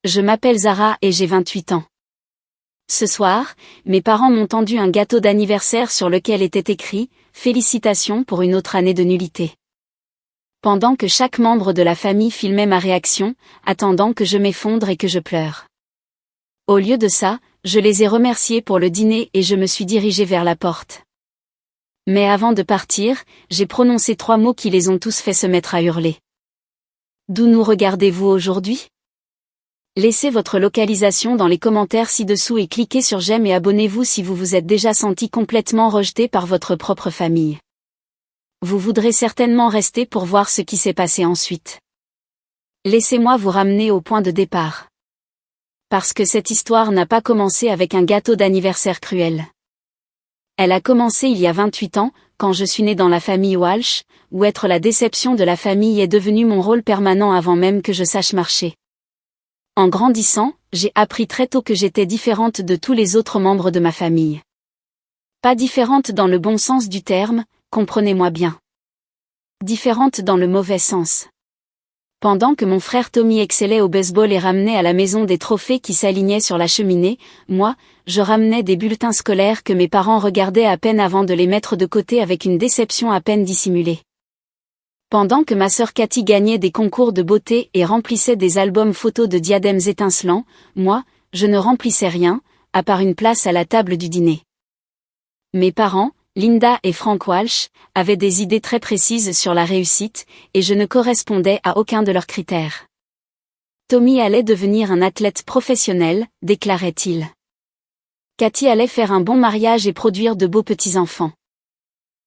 Je m'appelle Zara et j'ai 28 ans. Ce soir, mes parents m'ont tendu un gâteau d'anniversaire sur lequel était écrit « Félicitations pour une autre année de nullité ». Pendant que chaque membre de la famille filmait ma réaction, attendant que je m'effondre et que je pleure. Au lieu de ça, je les ai remerciés pour le dîner et je me suis dirigée vers la porte. Mais avant de partir, j'ai prononcé 3 mots qui les ont tous fait se mettre à hurler. D'où nous regardez-vous aujourd'hui ? Laissez votre localisation dans les commentaires ci-dessous et cliquez sur j'aime et abonnez-vous si vous vous êtes déjà senti complètement rejeté par votre propre famille. Vous voudrez certainement rester pour voir ce qui s'est passé ensuite. Laissez-moi vous ramener au point de départ. Parce que cette histoire n'a pas commencé avec un gâteau d'anniversaire cruel. Elle a commencé il y a 28 ans, quand je suis née dans la famille Walsh, où être la déception de la famille est devenu mon rôle permanent avant même que je sache marcher. En grandissant, j'ai appris très tôt que j'étais différente de tous les autres membres de ma famille. Pas différente dans le bon sens du terme, comprenez-moi bien. Différente dans le mauvais sens. Pendant que mon frère Tommy excellait au baseball et ramenait à la maison des trophées qui s'alignaient sur la cheminée, moi, je ramenais des bulletins scolaires que mes parents regardaient à peine avant de les mettre de côté avec une déception à peine dissimulée. Pendant que ma sœur Cathy gagnait des concours de beauté et remplissait des albums photos de diadèmes étincelants, moi, je ne remplissais rien, à part une place à la table du dîner. Mes parents, Linda et Frank Walsh, avaient des idées très précises sur la réussite, et je ne correspondais à aucun de leurs critères. Tommy allait devenir un athlète professionnel, déclarait-il. Cathy allait faire un bon mariage et produire de beaux petits-enfants.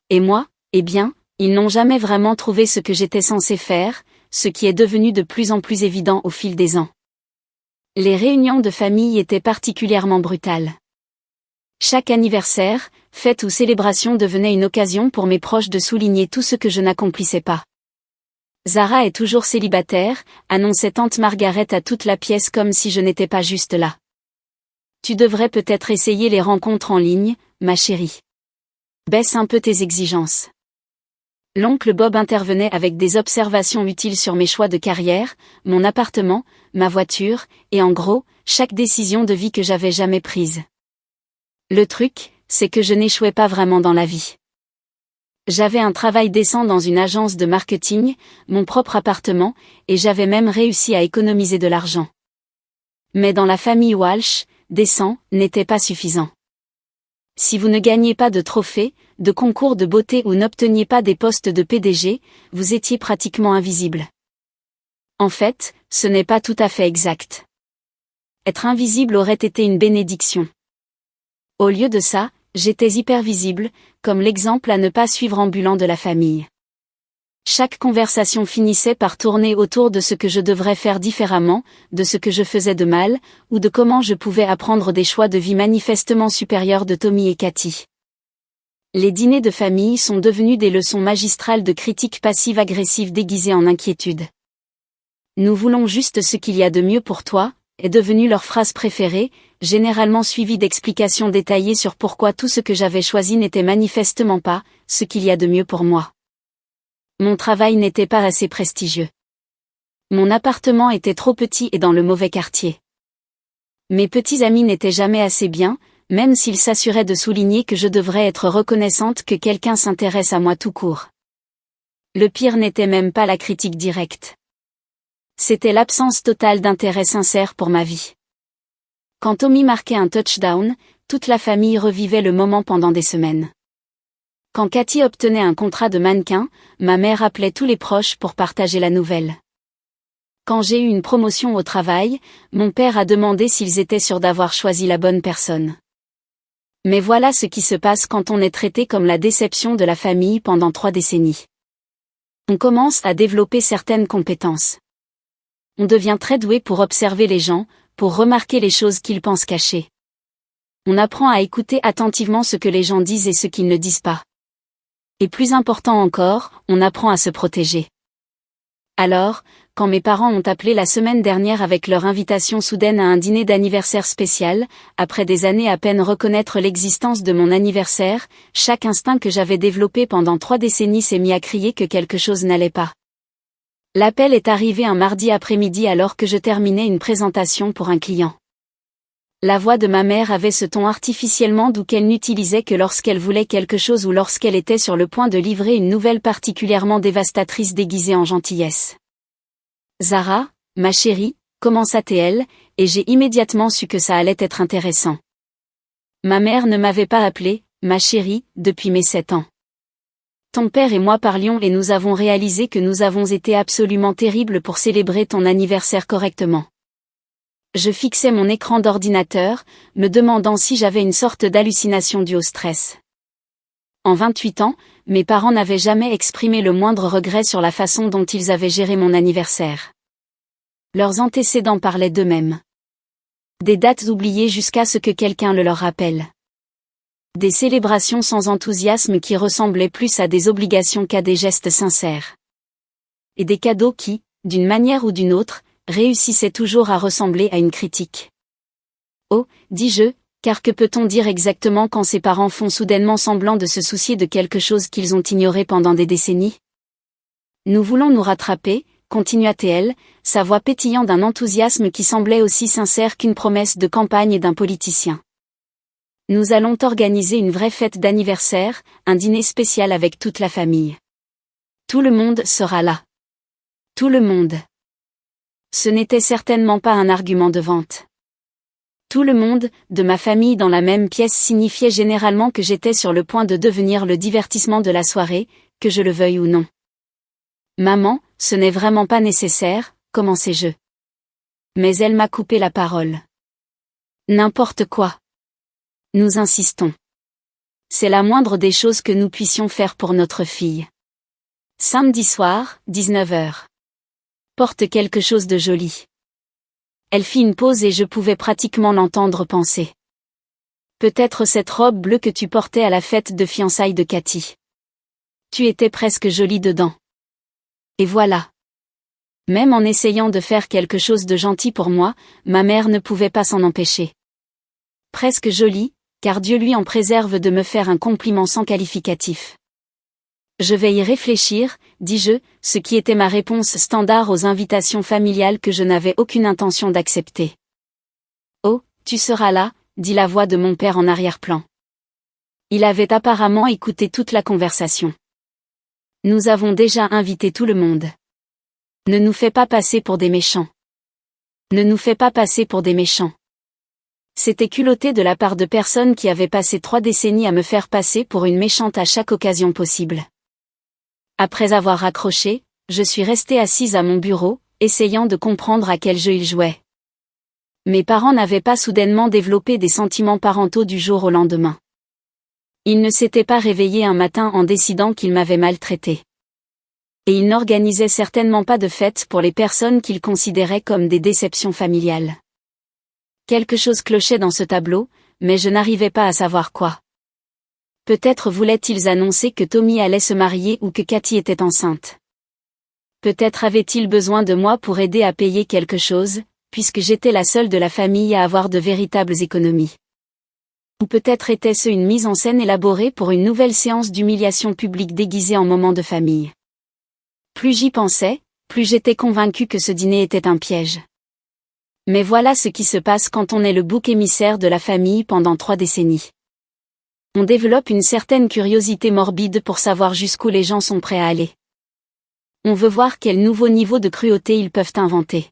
Et moi, eh bien, ils n'ont jamais vraiment trouvé ce que j'étais censée faire, ce qui est devenu de plus en plus évident au fil des ans. Les réunions de famille étaient particulièrement brutales. Chaque anniversaire, fête ou célébration devenait une occasion pour mes proches de souligner tout ce que je n'accomplissais pas. Zara est toujours célibataire, annonçait tante Margaret à toute la pièce comme si je n'étais pas juste là. Tu devrais peut-être essayer les rencontres en ligne, ma chérie. Baisse un peu tes exigences. L'oncle Bob intervenait avec des observations utiles sur mes choix de carrière, mon appartement, ma voiture, et en gros, chaque décision de vie que j'avais jamais prise. Le truc, c'est que je n'échouais pas vraiment dans la vie. J'avais un travail décent dans une agence de marketing, mon propre appartement, et j'avais même réussi à économiser de l'argent. Mais dans la famille Walsh, décent n'était pas suffisant. Si vous ne gagnez pas de trophées, de concours de beauté ou n'obteniez pas des postes de PDG, vous étiez pratiquement invisible. En fait, ce n'est pas tout à fait exact. Être invisible aurait été une bénédiction. Au lieu de ça, j'étais hyper visible, comme l'exemple à ne pas suivre ambulant de la famille. Chaque conversation finissait par tourner autour de ce que je devrais faire différemment, de ce que je faisais de mal, ou de comment je pouvais apprendre des choix de vie manifestement supérieurs de Tommy et Cathy. Les dîners de famille sont devenus des leçons magistrales de critique passive-agressive déguisées en inquiétude. Nous voulons juste ce qu'il y a de mieux pour toi, est devenue leur phrase préférée, généralement suivie d'explications détaillées sur pourquoi tout ce que j'avais choisi n'était manifestement pas ce qu'il y a de mieux pour moi. Mon travail n'était pas assez prestigieux. Mon appartement était trop petit et dans le mauvais quartier. Mes petits amis n'étaient jamais assez bien, même s'ils s'assuraient de souligner que je devrais être reconnaissante que quelqu'un s'intéresse à moi tout court. Le pire n'était même pas la critique directe. C'était l'absence totale d'intérêt sincère pour ma vie. Quand Tommy marquait un touchdown, toute la famille revivait le moment pendant des semaines. Quand Cathy obtenait un contrat de mannequin, ma mère appelait tous les proches pour partager la nouvelle. Quand j'ai eu une promotion au travail, mon père a demandé s'ils étaient sûrs d'avoir choisi la bonne personne. Mais voilà ce qui se passe quand on est traité comme la déception de la famille pendant 3 décennies. On commence à développer certaines compétences. On devient très doué pour observer les gens, pour remarquer les choses qu'ils pensent cachées. On apprend à écouter attentivement ce que les gens disent et ce qu'ils ne disent pas. Et plus important encore, on apprend à se protéger. Alors, quand mes parents ont appelé la semaine dernière avec leur invitation soudaine à un dîner d'anniversaire spécial, après des années à peine reconnaître l'existence de mon anniversaire, chaque instinct que j'avais développé pendant 3 décennies s'est mis à crier que quelque chose n'allait pas. L'appel est arrivé un mardi après-midi alors que je terminais une présentation pour un client. La voix de ma mère avait ce ton artificiellement doux qu'elle n'utilisait que lorsqu'elle voulait quelque chose ou lorsqu'elle était sur le point de livrer une nouvelle particulièrement dévastatrice déguisée en gentillesse. « Zara, ma chérie », commença-t-elle, et j'ai immédiatement su que ça allait être intéressant. Ma mère ne m'avait pas appelée « ma chérie » depuis mes 7 ans. Ton père et moi parlions et nous avons réalisé que nous avons été absolument terribles pour célébrer ton anniversaire correctement. Je fixais mon écran d'ordinateur, me demandant si j'avais une sorte d'hallucination due au stress. En 28 ans, mes parents n'avaient jamais exprimé le moindre regret sur la façon dont ils avaient géré mon anniversaire. Leurs antécédents parlaient d'eux-mêmes. Des dates oubliées jusqu'à ce que quelqu'un le leur rappelle. Des célébrations sans enthousiasme qui ressemblaient plus à des obligations qu'à des gestes sincères. Et des cadeaux qui, d'une manière ou d'une autre, réussissaient toujours à ressembler à une critique. Oh, dis-je, car que peut-on dire exactement quand ses parents font soudainement semblant de se soucier de quelque chose qu'ils ont ignoré pendant des décennies? Nous voulons nous rattraper, continua-t-elle, sa voix pétillant d'un enthousiasme qui semblait aussi sincère qu'une promesse de campagne d'un politicien. Nous allons organiser une vraie fête d'anniversaire, un dîner spécial avec toute la famille. Tout le monde sera là. Tout le monde. Ce n'était certainement pas un argument de vente. Tout le monde, de ma famille dans la même pièce signifiait généralement que j'étais sur le point de devenir le divertissement de la soirée, que je le veuille ou non. Maman, ce n'est vraiment pas nécessaire, commençai-je. Mais elle m'a coupé la parole. N'importe quoi. Nous insistons. C'est la moindre des choses que nous puissions faire pour notre fille. Samedi soir, 19h. Porte quelque chose de joli. Elle fit une pause et je pouvais pratiquement l'entendre penser. Peut-être cette robe bleue que tu portais à la fête de fiançailles de Cathy. Tu étais presque jolie dedans. Et voilà. Même en essayant de faire quelque chose de gentil pour moi, ma mère ne pouvait pas s'en empêcher. Presque jolie, car Dieu lui en préserve de me faire un compliment sans qualificatif. Je vais y réfléchir, dis-je, ce qui était ma réponse standard aux invitations familiales que je n'avais aucune intention d'accepter. Oh, tu seras là, dit la voix de mon père en arrière-plan. Il avait apparemment écouté toute la conversation. Nous avons déjà invité tout le monde. Ne nous fais pas passer pour des méchants. Ne nous fais pas passer pour des méchants. C'était culotté de la part de personnes qui avaient passé 3 décennies à me faire passer pour une méchante à chaque occasion possible. Après avoir raccroché, je suis restée assise à mon bureau, essayant de comprendre à quel jeu ils jouaient. Mes parents n'avaient pas soudainement développé des sentiments parentaux du jour au lendemain. Ils ne s'étaient pas réveillés un matin en décidant qu'ils m'avaient maltraité. Et ils n'organisaient certainement pas de fête pour les personnes qu'ils considéraient comme des déceptions familiales. Quelque chose clochait dans ce tableau, mais je n'arrivais pas à savoir quoi. Peut-être voulaient-ils annoncer que Tommy allait se marier ou que Cathy était enceinte. Peut-être avaient-ils besoin de moi pour aider à payer quelque chose, puisque j'étais la seule de la famille à avoir de véritables économies. Ou peut-être était-ce une mise en scène élaborée pour une nouvelle séance d'humiliation publique déguisée en moment de famille. Plus j'y pensais, plus j'étais convaincue que ce dîner était un piège. Mais voilà ce qui se passe quand on est le bouc émissaire de la famille pendant 3 décennies. On développe une certaine curiosité morbide pour savoir jusqu'où les gens sont prêts à aller. On veut voir quel nouveau niveau de cruauté ils peuvent inventer.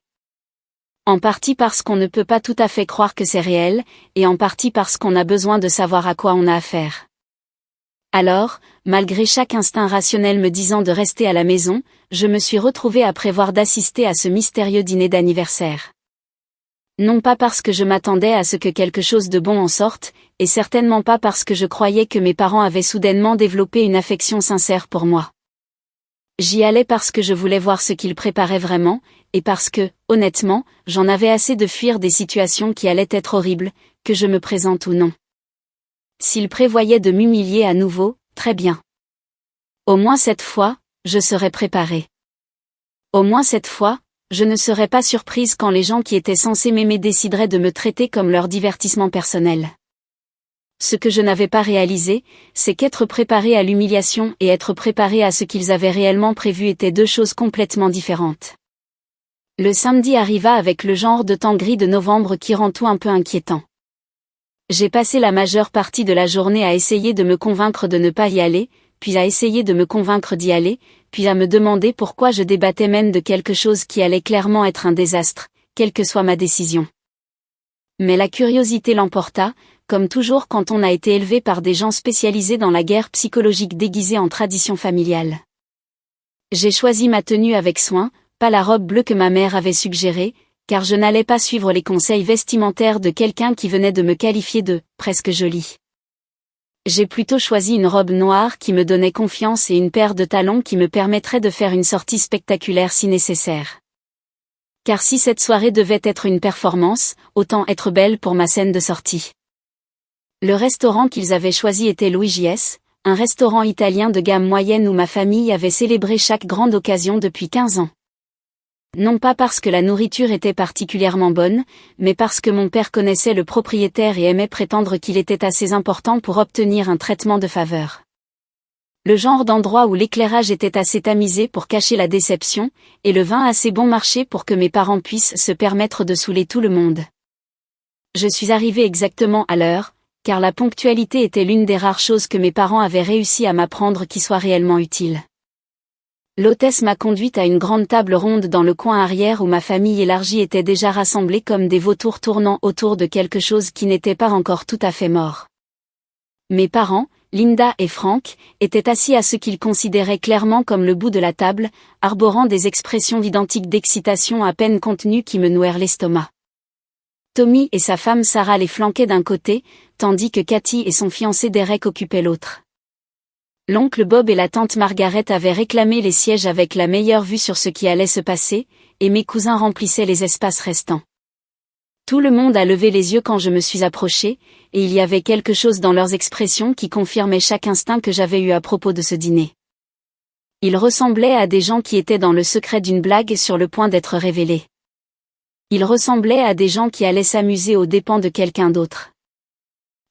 En partie parce qu'on ne peut pas tout à fait croire que c'est réel, et en partie parce qu'on a besoin de savoir à quoi on a affaire. Alors, malgré chaque instinct rationnel me disant de rester à la maison, je me suis retrouvée à prévoir d'assister à ce mystérieux dîner d'anniversaire. Non pas parce que je m'attendais à ce que quelque chose de bon en sorte, et certainement pas parce que je croyais que mes parents avaient soudainement développé une affection sincère pour moi. J'y allais parce que je voulais voir ce qu'ils préparaient vraiment, et parce que, honnêtement, j'en avais assez de fuir des situations qui allaient être horribles, que je me présente ou non. S'ils prévoyaient de m'humilier à nouveau, très bien. Au moins cette fois, je serais préparée. Au moins cette fois, je ne serais pas surprise quand les gens qui étaient censés m'aimer décideraient de me traiter comme leur divertissement personnel. Ce que je n'avais pas réalisé, c'est qu'être préparé à l'humiliation et être préparé à ce qu'ils avaient réellement prévu étaient deux choses complètement différentes. Le samedi arriva avec le genre de temps gris de novembre qui rend tout un peu inquiétant. J'ai passé la majeure partie de la journée à essayer de me convaincre de ne pas y aller, puis à essayer de me convaincre d'y aller, puis à me demander pourquoi je débattais même de quelque chose qui allait clairement être un désastre, quelle que soit ma décision. Mais la curiosité l'emporta, comme toujours quand on a été élevé par des gens spécialisés dans la guerre psychologique déguisée en tradition familiale. J'ai choisi ma tenue avec soin, pas la robe bleue que ma mère avait suggérée, car je n'allais pas suivre les conseils vestimentaires de quelqu'un qui venait de me qualifier de « presque jolie ». J'ai plutôt choisi une robe noire qui me donnait confiance et une paire de talons qui me permettraient de faire une sortie spectaculaire si nécessaire. Car si cette soirée devait être une performance, autant être belle pour ma scène de sortie. Le restaurant qu'ils avaient choisi était Luigi's, un restaurant italien de gamme moyenne où ma famille avait célébré chaque grande occasion depuis 15 ans. Non pas parce que la nourriture était particulièrement bonne, mais parce que mon père connaissait le propriétaire et aimait prétendre qu'il était assez important pour obtenir un traitement de faveur. Le genre d'endroit où l'éclairage était assez tamisé pour cacher la déception, et le vin assez bon marché pour que mes parents puissent se permettre de saouler tout le monde. Je suis arrivée exactement à l'heure, car la ponctualité était l'une des rares choses que mes parents avaient réussi à m'apprendre qui soit réellement utile. L'hôtesse m'a conduite à une grande table ronde dans le coin arrière où ma famille élargie était déjà rassemblée comme des vautours tournant autour de quelque chose qui n'était pas encore tout à fait mort. Mes parents, Linda et Frank, étaient assis à ce qu'ils considéraient clairement comme le bout de la table, arborant des expressions identiques d'excitation à peine contenues qui me nouèrent l'estomac. Tommy et sa femme Sarah les flanquaient d'un côté, tandis que Cathy et son fiancé Derek occupaient l'autre. L'oncle Bob et la tante Margaret avaient réclamé les sièges avec la meilleure vue sur ce qui allait se passer, et mes cousins remplissaient les espaces restants. Tout le monde a levé les yeux quand je me suis approchée, et il y avait quelque chose dans leurs expressions qui confirmait chaque instinct que j'avais eu à propos de ce dîner. Ils ressemblaient à des gens qui étaient dans le secret d'une blague sur le point d'être révélés. Ils ressemblaient à des gens qui allaient s'amuser aux dépens de quelqu'un d'autre.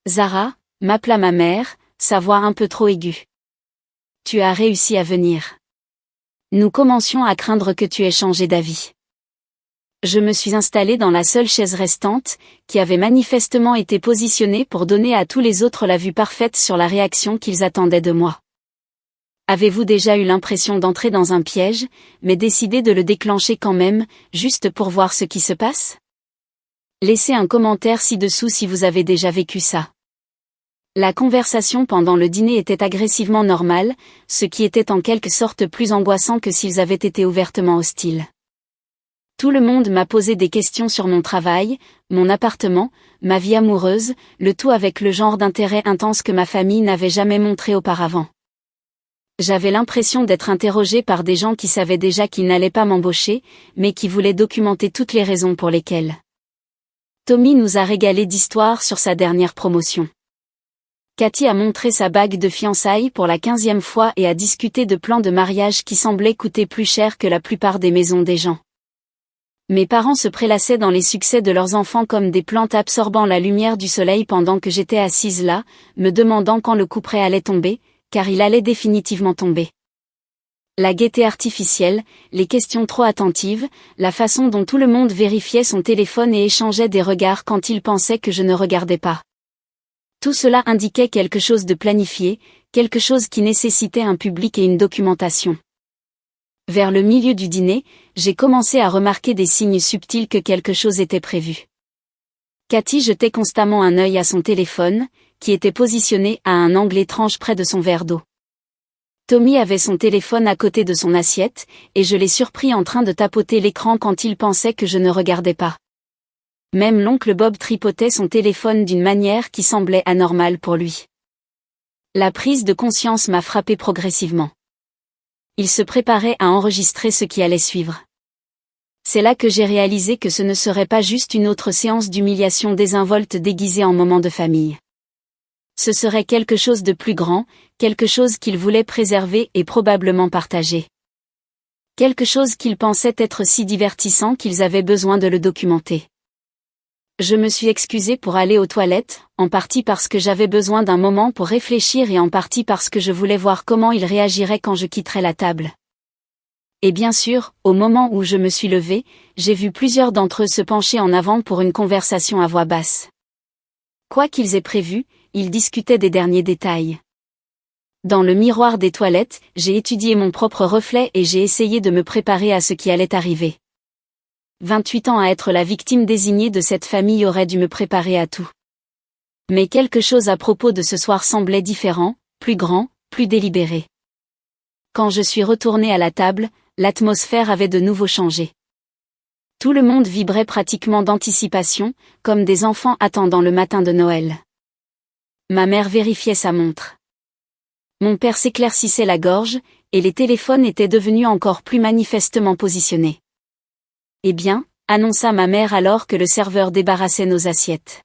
Zara, m'appela ma mère, sa voix un peu trop aiguë. Tu as réussi à venir. Nous commencions à craindre que tu aies changé d'avis. Je me suis installée dans la seule chaise restante, qui avait manifestement été positionnée pour donner à tous les autres la vue parfaite sur la réaction qu'ils attendaient de moi. Avez-vous déjà eu l'impression d'entrer dans un piège, mais décidé de le déclencher quand même, juste pour voir ce qui se passe? Laissez un commentaire ci-dessous si vous avez déjà vécu ça. La conversation pendant le dîner était agressivement normale, ce qui était en quelque sorte plus angoissant que s'ils avaient été ouvertement hostiles. Tout le monde m'a posé des questions sur mon travail, mon appartement, ma vie amoureuse, le tout avec le genre d'intérêt intense que ma famille n'avait jamais montré auparavant. J'avais l'impression d'être interrogée par des gens qui savaient déjà qu'ils n'allaient pas m'embaucher, mais qui voulaient documenter toutes les raisons pour lesquelles. Tommy nous a régalé d'histoires sur sa dernière promotion. Cathy a montré sa bague de fiançailles pour la 15e fois et a discuté de plans de mariage qui semblaient coûter plus cher que la plupart des maisons des gens. Mes parents se prélassaient dans les succès de leurs enfants comme des plantes absorbant la lumière du soleil pendant que j'étais assise là, me demandant quand le couperet allait tomber, car il allait définitivement tomber. La gaieté artificielle, les questions trop attentives, la façon dont tout le monde vérifiait son téléphone et échangeait des regards quand il pensait que je ne regardais pas. Tout cela indiquait quelque chose de planifié, quelque chose qui nécessitait un public et une documentation. Vers le milieu du dîner, j'ai commencé à remarquer des signes subtils que quelque chose était prévu. Cathy jetait constamment un œil à son téléphone, qui était positionné à un angle étrange près de son verre d'eau. Tommy avait son téléphone à côté de son assiette, et je l'ai surpris en train de tapoter l'écran quand il pensait que je ne regardais pas. Même l'oncle Bob tripotait son téléphone d'une manière qui semblait anormale pour lui. La prise de conscience m'a frappé progressivement. Il se préparait à enregistrer ce qui allait suivre. C'est là que j'ai réalisé que ce ne serait pas juste une autre séance d'humiliation désinvolte déguisée en moment de famille. Ce serait quelque chose de plus grand, quelque chose qu'il voulait préserver et probablement partager. Quelque chose qu'ils pensaient être si divertissant qu'ils avaient besoin de le documenter. Je me suis excusée pour aller aux toilettes, en partie parce que j'avais besoin d'un moment pour réfléchir et en partie parce que je voulais voir comment ils réagiraient quand je quitterais la table. Et bien sûr, au moment où je me suis levée, j'ai vu plusieurs d'entre eux se pencher en avant pour une conversation à voix basse. Quoi qu'ils aient prévu, ils discutaient des derniers détails. Dans le miroir des toilettes, j'ai étudié mon propre reflet et j'ai essayé de me préparer à ce qui allait arriver. 28 ans à être la victime désignée de cette famille aurait dû me préparer à tout. Mais quelque chose à propos de ce soir semblait différent, plus grand, plus délibéré. Quand je suis retournée à la table, l'atmosphère avait de nouveau changé. Tout le monde vibrait pratiquement d'anticipation, comme des enfants attendant le matin de Noël. Ma mère vérifiait sa montre. Mon père s'éclaircissait la gorge, et les téléphones étaient devenus encore plus manifestement positionnés. Eh bien, annonça ma mère alors que le serveur débarrassait nos assiettes.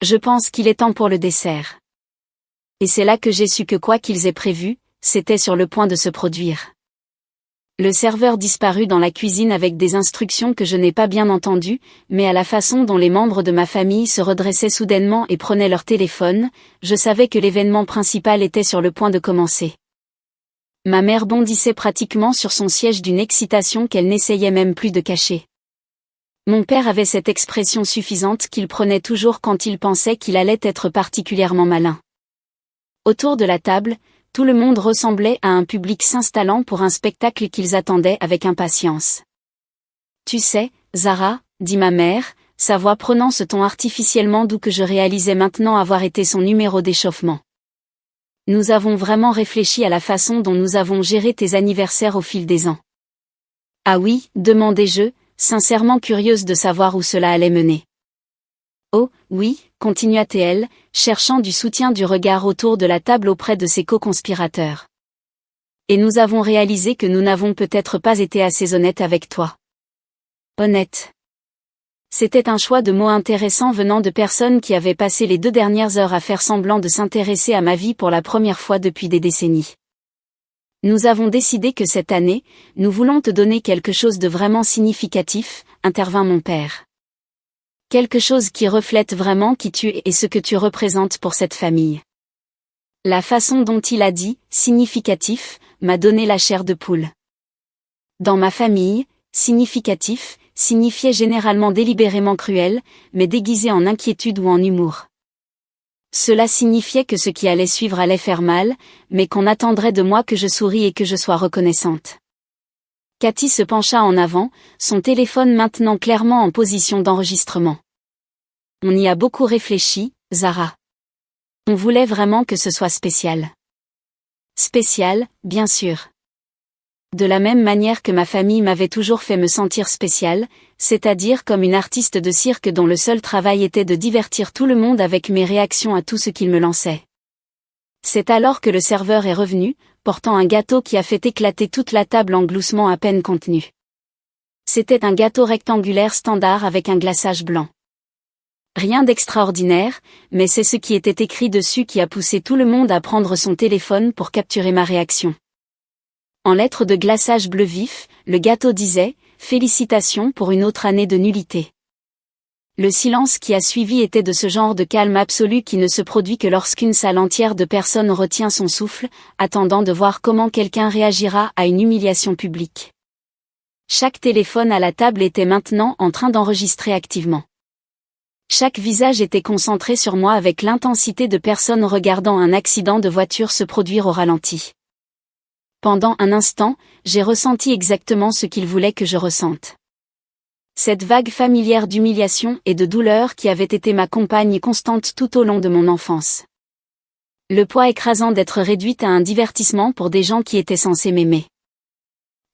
Je pense qu'il est temps pour le dessert. Et c'est là que j'ai su que quoi qu'ils aient prévu, c'était sur le point de se produire. Le serveur disparut dans la cuisine avec des instructions que je n'ai pas bien entendues, mais à la façon dont les membres de ma famille se redressaient soudainement et prenaient leur téléphone, je savais que l'événement principal était sur le point de commencer. Ma mère bondissait pratiquement sur son siège d'une excitation qu'elle n'essayait même plus de cacher. Mon père avait cette expression suffisante qu'il prenait toujours quand il pensait qu'il allait être particulièrement malin. Autour de la table, tout le monde ressemblait à un public s'installant pour un spectacle qu'ils attendaient avec impatience. « Tu sais, Zara, » dit ma mère, sa voix prenant ce ton artificiellement doux que je réalisais maintenant avoir été son numéro d'échauffement. « Nous avons vraiment réfléchi à la façon dont nous avons géré tes anniversaires au fil des ans. »« Ah oui ?» demandai-je, sincèrement curieuse de savoir où cela allait mener. « Oh, oui » continua-t-elle, cherchant du soutien du regard autour de la table auprès de ses co-conspirateurs. « Et nous avons réalisé que nous n'avons peut-être pas été assez honnêtes avec toi. » Honnête. C'était un choix de mots intéressant venant de personnes qui avaient passé les 2 dernières heures à faire semblant de s'intéresser à ma vie pour la première fois depuis des décennies. « Nous avons décidé que cette année, nous voulons te donner quelque chose de vraiment significatif, » intervint mon père. Quelque chose qui reflète vraiment qui tu es et ce que tu représentes pour cette famille. La façon dont il a dit « significatif » m'a donné la chair de poule. Dans ma famille, significatif signifiait généralement délibérément cruel, mais déguisé en inquiétude ou en humour. Cela signifiait que ce qui allait suivre allait faire mal, mais qu'on attendrait de moi que je sourie et que je sois reconnaissante. Cathy se pencha en avant, son téléphone maintenant clairement en position d'enregistrement. On y a beaucoup réfléchi, Zara. On voulait vraiment que ce soit spécial. Spécial, bien sûr. De la même manière que ma famille m'avait toujours fait me sentir spéciale, c'est-à-dire comme une artiste de cirque dont le seul travail était de divertir tout le monde avec mes réactions à tout ce qu'il me lançait. C'est alors que le serveur est revenu, portant un gâteau qui a fait éclater toute la table en gloussements à peine contenus. C'était un gâteau rectangulaire standard avec un glaçage blanc. Rien d'extraordinaire, mais c'est ce qui était écrit dessus qui a poussé tout le monde à prendre son téléphone pour capturer ma réaction. En lettres de glaçage bleu vif, le gâteau disait « Félicitations pour une autre année de nullité ». Le silence qui a suivi était de ce genre de calme absolu qui ne se produit que lorsqu'une salle entière de personnes retient son souffle, attendant de voir comment quelqu'un réagira à une humiliation publique. Chaque téléphone à la table était maintenant en train d'enregistrer activement. Chaque visage était concentré sur moi avec l'intensité de personnes regardant un accident de voiture se produire au ralenti. Pendant un instant, j'ai ressenti exactement ce qu'il voulait que je ressente. Cette vague familière d'humiliation et de douleur qui avait été ma compagne constante tout au long de mon enfance. Le poids écrasant d'être réduite à un divertissement pour des gens qui étaient censés m'aimer.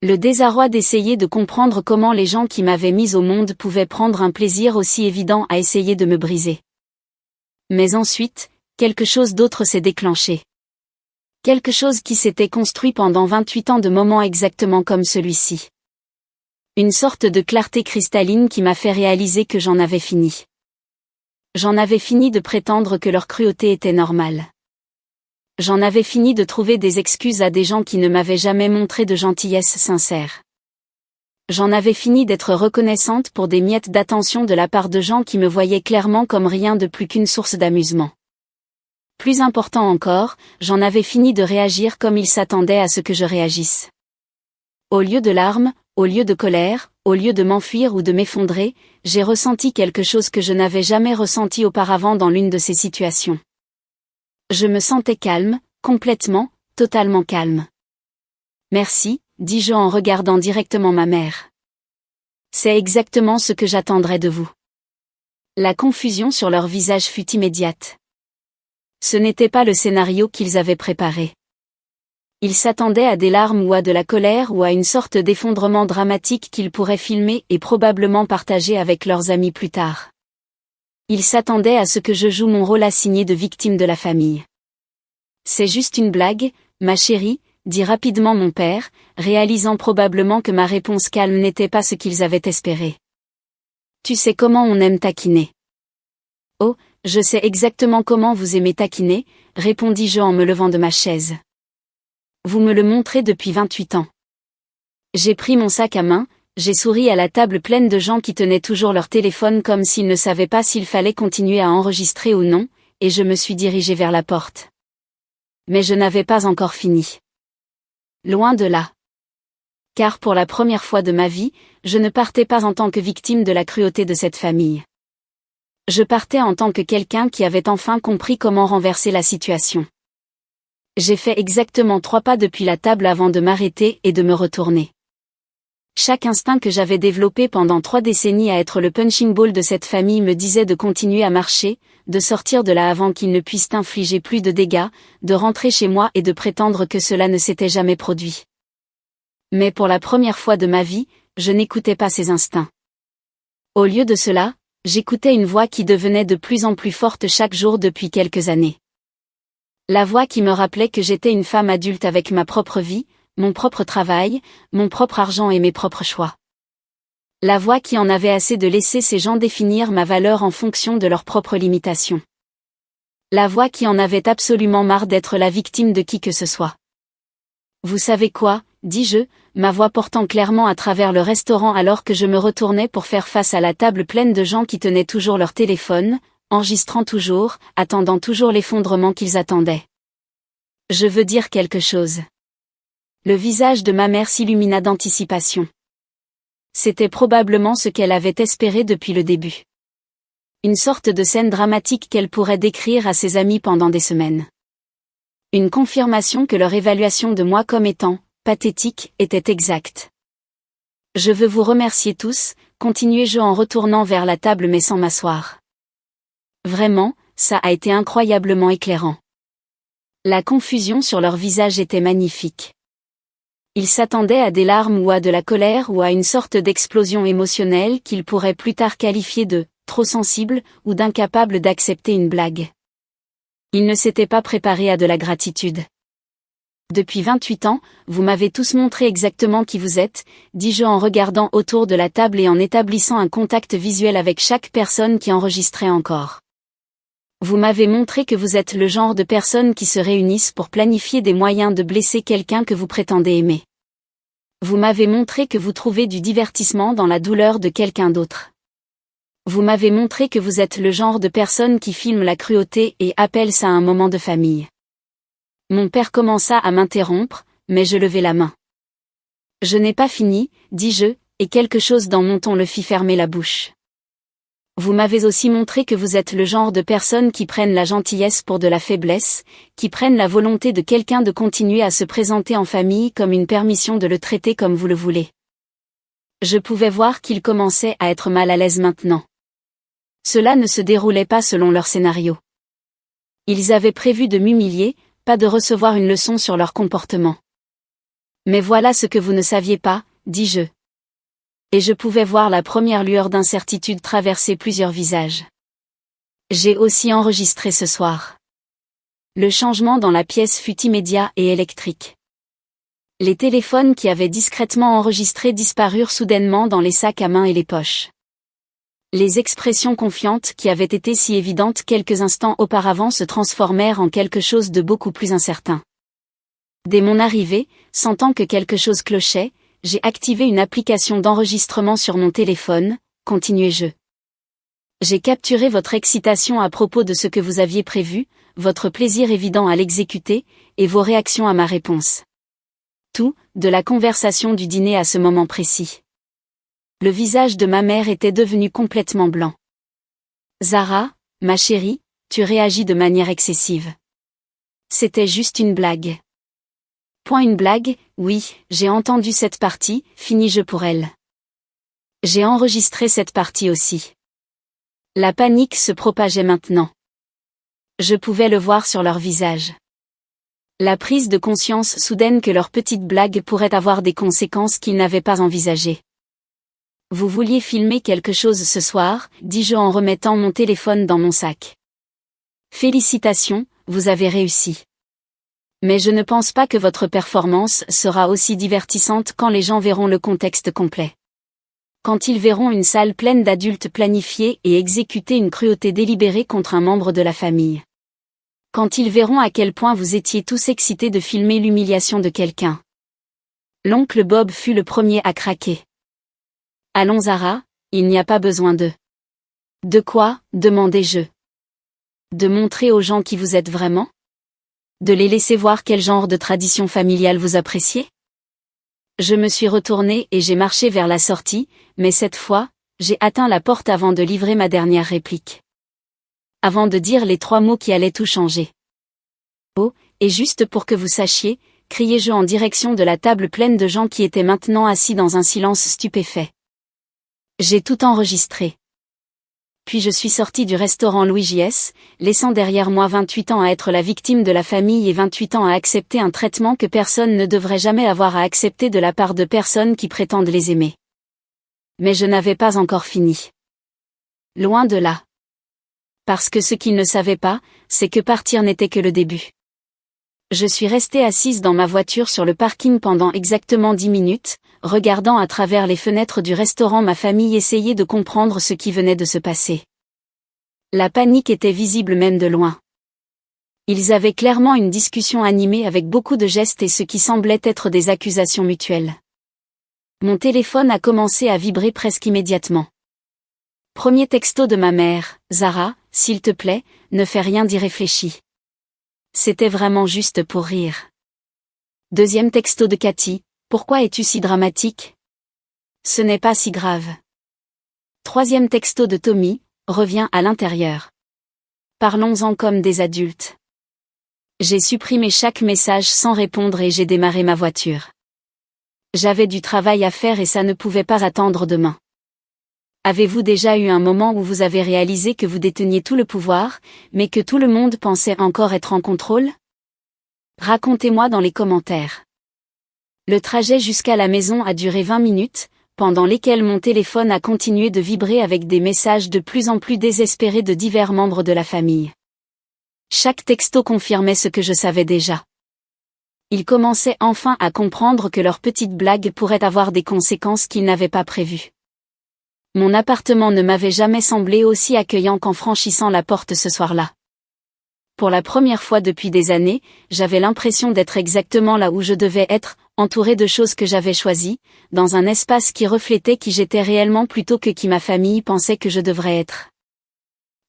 Le désarroi d'essayer de comprendre comment les gens qui m'avaient mise au monde pouvaient prendre un plaisir aussi évident à essayer de me briser. Mais ensuite, quelque chose d'autre s'est déclenché. Quelque chose qui s'était construit pendant 28 ans de moments exactement comme celui-ci. Une sorte de clarté cristalline qui m'a fait réaliser que j'en avais fini. J'en avais fini de prétendre que leur cruauté était normale. J'en avais fini de trouver des excuses à des gens qui ne m'avaient jamais montré de gentillesse sincère. J'en avais fini d'être reconnaissante pour des miettes d'attention de la part de gens qui me voyaient clairement comme rien de plus qu'une source d'amusement. Plus important encore, j'en avais fini de réagir comme ils s'attendaient à ce que je réagisse. Au lieu de larmes, au lieu de colère, au lieu de m'enfuir ou de m'effondrer, j'ai ressenti quelque chose que je n'avais jamais ressenti auparavant dans l'une de ces situations. Je me sentais calme, complètement, totalement calme. Merci, dis-je en regardant directement ma mère. C'est exactement ce que j'attendrais de vous. La confusion sur leur visage fut immédiate. Ce n'était pas le scénario qu'ils avaient préparé. Ils s'attendaient à des larmes ou à de la colère ou à une sorte d'effondrement dramatique qu'ils pourraient filmer et probablement partager avec leurs amis plus tard. Ils s'attendaient à ce que je joue mon rôle assigné de victime de la famille. C'est juste une blague, ma chérie, dit rapidement mon père, réalisant probablement que ma réponse calme n'était pas ce qu'ils avaient espéré. Tu sais comment on aime taquiner. Oh, je sais exactement comment vous aimez taquiner, répondis-je en me levant de ma chaise. Vous me le montrez depuis 28 ans. J'ai pris mon sac à main, j'ai souri à la table pleine de gens qui tenaient toujours leur téléphone comme s'ils ne savaient pas s'il fallait continuer à enregistrer ou non, et je me suis dirigée vers la porte. Mais je n'avais pas encore fini. Loin de là. Car pour la première fois de ma vie, je ne partais pas en tant que victime de la cruauté de cette famille. Je partais en tant que quelqu'un qui avait enfin compris comment renverser la situation. J'ai fait exactement 3 pas depuis la table avant de m'arrêter et de me retourner. Chaque instinct que j'avais développé pendant 3 décennies à être le punching ball de cette famille me disait de continuer à marcher, de sortir de là avant qu'ils ne puissent infliger plus de dégâts, de rentrer chez moi et de prétendre que cela ne s'était jamais produit. Mais pour la première fois de ma vie, je n'écoutais pas ces instincts. Au lieu de cela, j'écoutais une voix qui devenait de plus en plus forte chaque jour depuis quelques années. La voix qui me rappelait que j'étais une femme adulte avec ma propre vie, mon propre travail, mon propre argent et mes propres choix. La voix qui en avait assez de laisser ces gens définir ma valeur en fonction de leurs propres limitations. La voix qui en avait absolument marre d'être la victime de qui que ce soit. Vous savez quoi, dis-je, ma voix portant clairement à travers le restaurant alors que je me retournais pour faire face à la table pleine de gens qui tenaient toujours leur téléphone, enregistrant toujours, attendant toujours l'effondrement qu'ils attendaient. Je veux dire quelque chose. Le visage de ma mère s'illumina d'anticipation. C'était probablement ce qu'elle avait espéré depuis le début. Une sorte de scène dramatique qu'elle pourrait décrire à ses amis pendant des semaines. Une confirmation que leur évaluation de moi comme étant pathétique était exacte. Je veux vous remercier tous, continuai-je en retournant vers la table mais sans m'asseoir. Vraiment, ça a été incroyablement éclairant. La confusion sur leur visage était magnifique. Ils s'attendaient à des larmes ou à de la colère ou à une sorte d'explosion émotionnelle qu'ils pourraient plus tard qualifier de « trop sensible » ou d'incapable d'accepter une blague. Ils ne s'étaient pas préparés à de la gratitude. Depuis 28 ans, vous m'avez tous montré exactement qui vous êtes, dis-je en regardant autour de la table et en établissant un contact visuel avec chaque personne qui enregistrait encore. Vous m'avez montré que vous êtes le genre de personnes qui se réunissent pour planifier des moyens de blesser quelqu'un que vous prétendez aimer. Vous m'avez montré que vous trouvez du divertissement dans la douleur de quelqu'un d'autre. Vous m'avez montré que vous êtes le genre de personne qui filme la cruauté et appelle ça un moment de famille. Mon père commença à m'interrompre, mais je levai la main. Je n'ai pas fini, dis-je, et quelque chose dans mon ton le fit fermer la bouche. Vous m'avez aussi montré que vous êtes le genre de personne qui prennent la gentillesse pour de la faiblesse, qui prennent la volonté de quelqu'un de continuer à se présenter en famille comme une permission de le traiter comme vous le voulez. Je pouvais voir qu'ils commençaient à être mal à l'aise maintenant. Cela ne se déroulait pas selon leur scénario. Ils avaient prévu de m'humilier, pas de recevoir une leçon sur leur comportement. Mais voilà ce que vous ne saviez pas, dis-je. Et je pouvais voir la première lueur d'incertitude traverser plusieurs visages. J'ai aussi enregistré ce soir. Le changement dans la pièce fut immédiat et électrique. Les téléphones qui avaient discrètement enregistré disparurent soudainement dans les sacs à main et les poches. Les expressions confiantes qui avaient été si évidentes quelques instants auparavant se transformèrent en quelque chose de beaucoup plus incertain. Dès mon arrivée, sentant que quelque chose clochait, j'ai activé une application d'enregistrement sur mon téléphone, continuai-je. J'ai capturé votre excitation à propos de ce que vous aviez prévu, votre plaisir évident à l'exécuter, et vos réactions à ma réponse. Tout, de la conversation du dîner à ce moment précis. Le visage de ma mère était devenu complètement blanc. Zara, ma chérie, tu réagis de manière excessive. C'était juste une blague. Point une blague, oui, j'ai entendu cette partie, finis-je pour elle. J'ai enregistré cette partie aussi. La panique se propageait maintenant. Je pouvais le voir sur leur visage. La prise de conscience soudaine que leur petite blague pourrait avoir des conséquences qu'ils n'avaient pas envisagées. Vous vouliez filmer quelque chose ce soir, dis-je en remettant mon téléphone dans mon sac. Félicitations, vous avez réussi. Mais je ne pense pas que votre performance sera aussi divertissante quand les gens verront le contexte complet. Quand ils verront une salle pleine d'adultes planifier et exécuter une cruauté délibérée contre un membre de la famille. Quand ils verront à quel point vous étiez tous excités de filmer l'humiliation de quelqu'un. L'oncle Bob fut le premier à craquer. Allons Zara, il n'y a pas besoin de... De quoi, demandai-je. De montrer aux gens qui vous êtes vraiment? De les laisser voir quel genre de tradition familiale vous appréciez? Je me suis retournée et j'ai marché vers la sortie, mais cette fois, j'ai atteint la porte avant de livrer ma dernière réplique. Avant de dire les 3 mots qui allaient tout changer. Oh, et juste pour que vous sachiez, criai-je en direction de la table pleine de gens qui étaient maintenant assis dans un silence stupéfait. J'ai tout enregistré. Puis je suis sortie du restaurant Louis JS, laissant derrière moi 28 ans à être la victime de la famille et 28 ans à accepter un traitement que personne ne devrait jamais avoir à accepter de la part de personnes qui prétendent les aimer. Mais je n'avais pas encore fini. Loin de là. Parce que ce qu'ils ne savaient pas, c'est que partir n'était que le début. Je suis restée assise dans ma voiture sur le parking pendant exactement 10 minutes, regardant à travers les fenêtres du restaurant ma famille essayer de comprendre ce qui venait de se passer. La panique était visible même de loin. Ils avaient clairement une discussion animée avec beaucoup de gestes et ce qui semblait être des accusations mutuelles. Mon téléphone a commencé à vibrer presque immédiatement. Premier texto de ma mère, Zara, s'il te plaît, ne fais rien d'irréfléchi. C'était vraiment juste pour rire. Deuxième texto de Cathy, pourquoi es-tu si dramatique? Ce n'est pas si grave. Troisième texto de Tommy, reviens à l'intérieur. Parlons-en comme des adultes. J'ai supprimé chaque message sans répondre et j'ai démarré ma voiture. J'avais du travail à faire et ça ne pouvait pas attendre demain. Avez-vous déjà eu un moment où vous avez réalisé que vous déteniez tout le pouvoir, mais que tout le monde pensait encore être en contrôle? Racontez-moi dans les commentaires. Le trajet jusqu'à la maison a duré 20 minutes, pendant lesquelles mon téléphone a continué de vibrer avec des messages de plus en plus désespérés de divers membres de la famille. Chaque texto confirmait ce que je savais déjà. Ils commençaient enfin à comprendre que leur petite blague pourrait avoir des conséquences qu'ils n'avaient pas prévues. Mon appartement ne m'avait jamais semblé aussi accueillant qu'en franchissant la porte ce soir-là. Pour la première fois depuis des années, j'avais l'impression d'être exactement là où je devais être, entouré de choses que j'avais choisies, dans un espace qui reflétait qui j'étais réellement plutôt que qui ma famille pensait que je devrais être.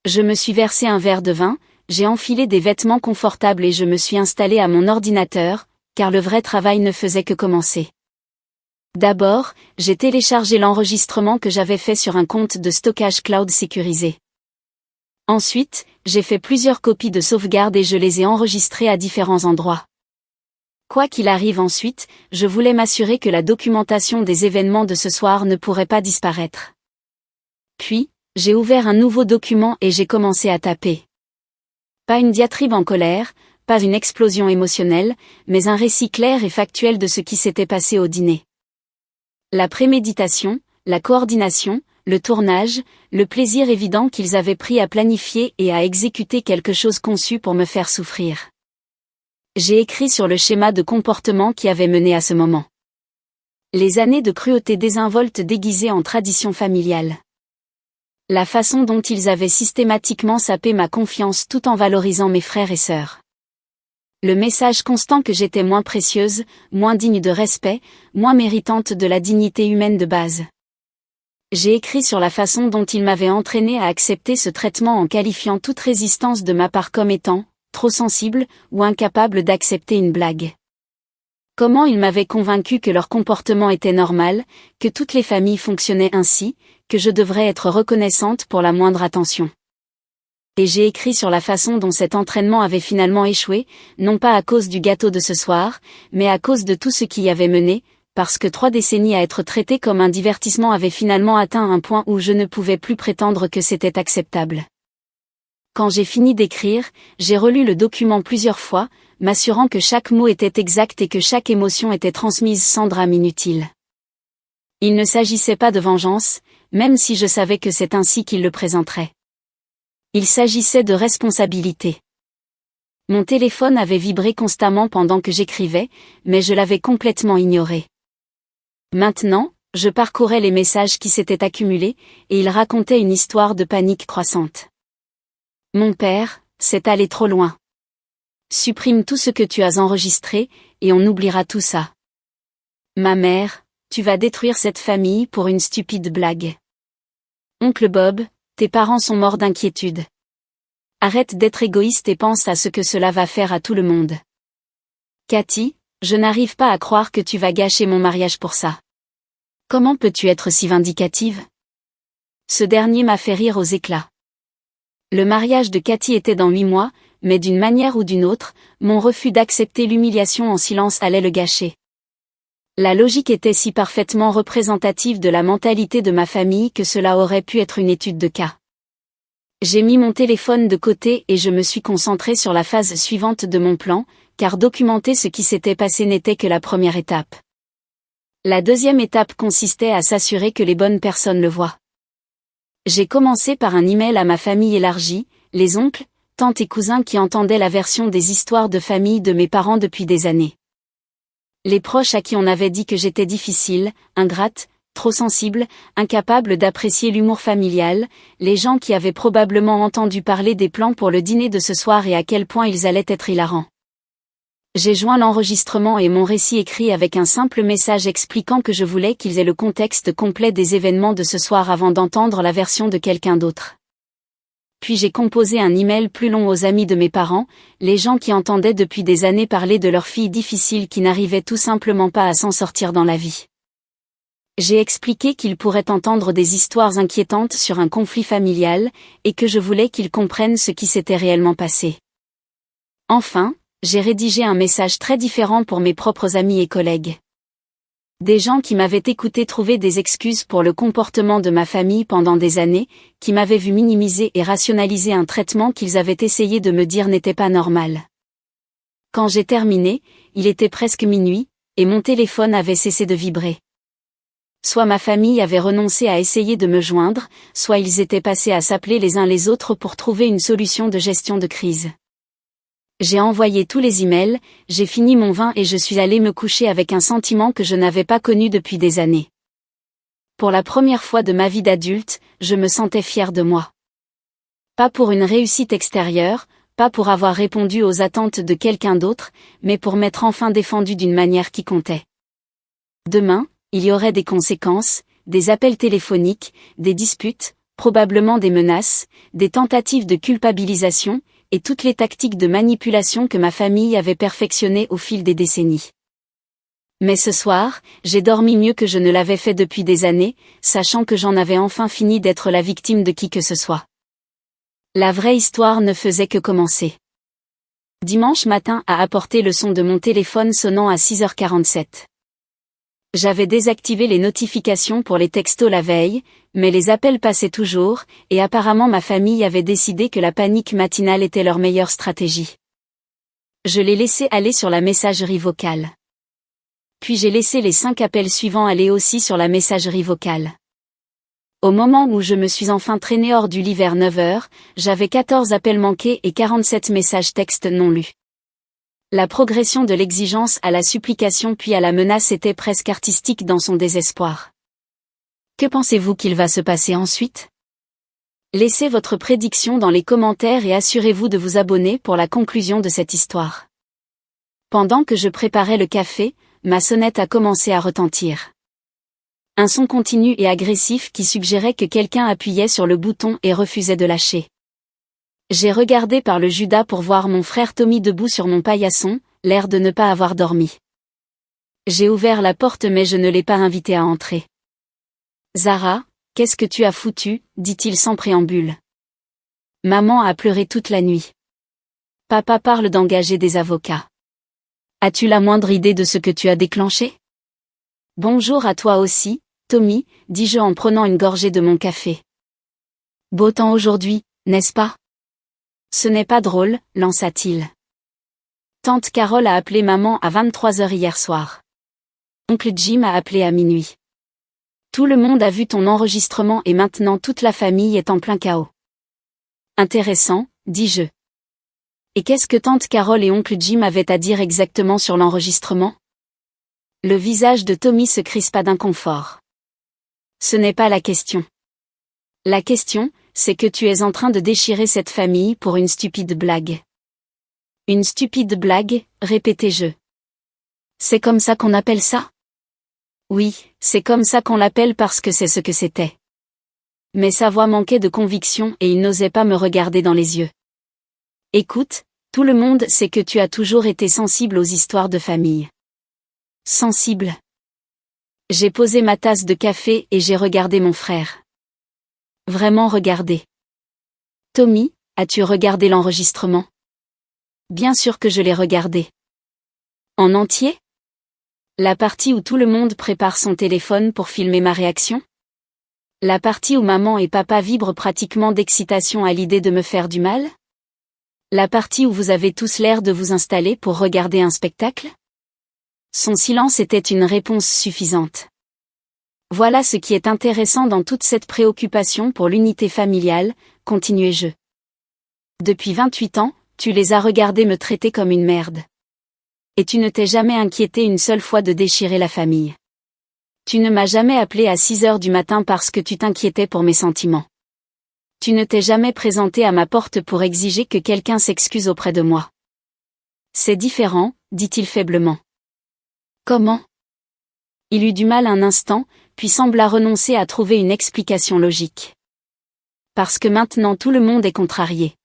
Je me suis versé un verre de vin, j'ai enfilé des vêtements confortables et je me suis installé à mon ordinateur, car le vrai travail ne faisait que commencer. D'abord, j'ai téléchargé l'enregistrement que j'avais fait sur un compte de stockage cloud sécurisé. Ensuite, j'ai fait plusieurs copies de sauvegarde et je les ai enregistrées à différents endroits. Quoi qu'il arrive ensuite, je voulais m'assurer que la documentation des événements de ce soir ne pourrait pas disparaître. Puis, j'ai ouvert un nouveau document et j'ai commencé à taper. Pas une diatribe en colère, pas une explosion émotionnelle, mais un récit clair et factuel de ce qui s'était passé au dîner. La préméditation, la coordination, le tournage, le plaisir évident qu'ils avaient pris à planifier et à exécuter quelque chose conçu pour me faire souffrir. J'ai écrit sur le schéma de comportement qui avait mené à ce moment. Les années de cruauté désinvolte déguisées en tradition familiale. La façon dont ils avaient systématiquement sapé ma confiance tout en valorisant mes frères et sœurs. Le message constant que j'étais moins précieuse, moins digne de respect, moins méritante de la dignité humaine de base. J'ai écrit sur la façon dont il m'avait entraînée à accepter ce traitement en qualifiant toute résistance de ma part comme étant trop sensible ou incapable d'accepter une blague. Comment il m'avait convaincu que leur comportement était normal, que toutes les familles fonctionnaient ainsi, que je devrais être reconnaissante pour la moindre attention. Et j'ai écrit sur la façon dont cet entraînement avait finalement échoué, non pas à cause du gâteau de ce soir, mais à cause de tout ce qui y avait mené, parce que 3 décennies à être traité comme un divertissement avaient finalement atteint un point où je ne pouvais plus prétendre que c'était acceptable. Quand j'ai fini d'écrire, j'ai relu le document plusieurs fois, m'assurant que chaque mot était exact et que chaque émotion était transmise sans drame inutile. Il ne s'agissait pas de vengeance, même si je savais que c'est ainsi qu'il le présenterait. Il s'agissait de responsabilité. Mon téléphone avait vibré constamment pendant que j'écrivais, mais je l'avais complètement ignoré. Maintenant, je parcourais les messages qui s'étaient accumulés, et ils racontaient une histoire de panique croissante. Mon père, c'est allé trop loin. Supprime tout ce que tu as enregistré, et on oubliera tout ça. Ma mère, tu vas détruire cette famille pour une stupide blague. Oncle Bob, tes parents sont morts d'inquiétude. Arrête d'être égoïste et pense à ce que cela va faire à tout le monde. Cathy, je n'arrive pas à croire que tu vas gâcher mon mariage pour ça. Comment peux-tu être si vindicative? Ce dernier m'a fait rire aux éclats. Le mariage de Cathy était dans 8 mois, mais d'une manière ou d'une autre, mon refus d'accepter l'humiliation en silence allait le gâcher. La logique était si parfaitement représentative de la mentalité de ma famille que cela aurait pu être une étude de cas. J'ai mis mon téléphone de côté et je me suis concentrée sur la phase suivante de mon plan, car documenter ce qui s'était passé n'était que la première étape. La deuxième étape consistait à s'assurer que les bonnes personnes le voient. J'ai commencé par un email à ma famille élargie, les oncles, tantes et cousins qui entendaient la version des histoires de famille de mes parents depuis des années. Les proches à qui on avait dit que j'étais difficile, ingrate, trop sensible, incapable d'apprécier l'humour familial, les gens qui avaient probablement entendu parler des plans pour le dîner de ce soir et à quel point ils allaient être hilarants. J'ai joint l'enregistrement et mon récit écrit avec un simple message expliquant que je voulais qu'ils aient le contexte complet des événements de ce soir avant d'entendre la version de quelqu'un d'autre. Puis j'ai composé un email plus long aux amis de mes parents, les gens qui entendaient depuis des années parler de leur fille difficile qui n'arrivait tout simplement pas à s'en sortir dans la vie. J'ai expliqué qu'ils pourraient entendre des histoires inquiétantes sur un conflit familial, et que je voulais qu'ils comprennent ce qui s'était réellement passé. Enfin, j'ai rédigé un message très différent pour mes propres amis et collègues. Des gens qui m'avaient écouté trouver des excuses pour le comportement de ma famille pendant des années, qui m'avaient vu minimiser et rationaliser un traitement qu'ils avaient essayé de me dire n'était pas normal. Quand j'ai terminé, il était presque minuit, et mon téléphone avait cessé de vibrer. Soit ma famille avait renoncé à essayer de me joindre, soit ils étaient passés à s'appeler les uns les autres pour trouver une solution de gestion de crise. J'ai envoyé tous les emails, j'ai fini mon vin et je suis allée me coucher avec un sentiment que je n'avais pas connu depuis des années. Pour la première fois de ma vie d'adulte, je me sentais fière de moi. Pas pour une réussite extérieure, pas pour avoir répondu aux attentes de quelqu'un d'autre, mais pour m'être enfin défendue d'une manière qui comptait. Demain, il y aurait des conséquences, des appels téléphoniques, des disputes, probablement des menaces, des tentatives de culpabilisation, et toutes les tactiques de manipulation que ma famille avait perfectionnées au fil des décennies. Mais ce soir, j'ai dormi mieux que je ne l'avais fait depuis des années, sachant que j'en avais enfin fini d'être la victime de qui que ce soit. La vraie histoire ne faisait que commencer. Dimanche matin a apporté le son de mon téléphone sonnant à 6h47. J'avais désactivé les notifications pour les textos la veille, mais les appels passaient toujours, et apparemment ma famille avait décidé que la panique matinale était leur meilleure stratégie. Je l'ai laissé aller sur la messagerie vocale. Puis j'ai laissé les 5 appels suivants aller aussi sur la messagerie vocale. Au moment où je me suis enfin traînée hors du lit vers 9h, j'avais 14 appels manqués et 47 messages textes non lus. La progression de l'exigence à la supplication puis à la menace était presque artistique dans son désespoir. Que pensez-vous qu'il va se passer ensuite? Laissez votre prédiction dans les commentaires et assurez-vous de vous abonner pour la conclusion de cette histoire. Pendant que je préparais le café, ma sonnette a commencé à retentir. Un son continu et agressif qui suggérait que quelqu'un appuyait sur le bouton et refusait de lâcher. J'ai regardé par le Judas pour voir mon frère Tommy debout sur mon paillasson, l'air de ne pas avoir dormi. J'ai ouvert la porte mais je ne l'ai pas invité à entrer. « Zara, qu'est-ce que tu as foutu ?» dit-il sans préambule. « Maman a pleuré toute la nuit. Papa parle d'engager des avocats. As-tu la moindre idée de ce que tu as déclenché ? Bonjour à toi aussi, Tommy, dis-je en prenant une gorgée de mon café. Beau temps aujourd'hui, n'est-ce pas ? Ce n'est pas drôle, lança-t-il. Tante Carole a appelé maman à 23h hier soir. Oncle Jim a appelé à minuit. Tout le monde a vu ton enregistrement et maintenant toute la famille est en plein chaos. Intéressant, dis-je. Et qu'est-ce que tante Carole et oncle Jim avaient à dire exactement sur l'enregistrement ? Le visage de Tommy se crispa d'inconfort. Ce n'est pas la question. La question, c'est que tu es en train de déchirer cette famille pour une stupide blague. Une stupide blague, répétai-je. C'est comme ça qu'on appelle ça ? Oui, c'est comme ça qu'on l'appelle parce que c'est ce que c'était. Mais sa voix manquait de conviction et il n'osait pas me regarder dans les yeux. Écoute, tout le monde sait que tu as toujours été sensible aux histoires de famille. Sensible. J'ai posé ma tasse de café et j'ai regardé mon frère. Vraiment regardé. Tommy, as-tu regardé l'enregistrement ? Bien sûr que je l'ai regardé. En entier ? La partie où tout le monde prépare son téléphone pour filmer ma réaction ? La partie où maman et papa vibrent pratiquement d'excitation à l'idée de me faire du mal ? La partie où vous avez tous l'air de vous installer pour regarder un spectacle ? Son silence était une réponse suffisante. Voilà ce qui est intéressant dans toute cette préoccupation pour l'unité familiale, continuai-je. Depuis 28 ans, tu les as regardés me traiter comme une merde. Et tu ne t'es jamais inquiété une seule fois de déchirer la famille. Tu ne m'as jamais appelé à 6h du matin parce que tu t'inquiétais pour mes sentiments. Tu ne t'es jamais présenté à ma porte pour exiger que quelqu'un s'excuse auprès de moi. C'est différent, dit-il faiblement. Comment ? Il eut du mal un instant, puis sembla renoncer à trouver une explication logique. Parce que maintenant tout le monde est contrarié.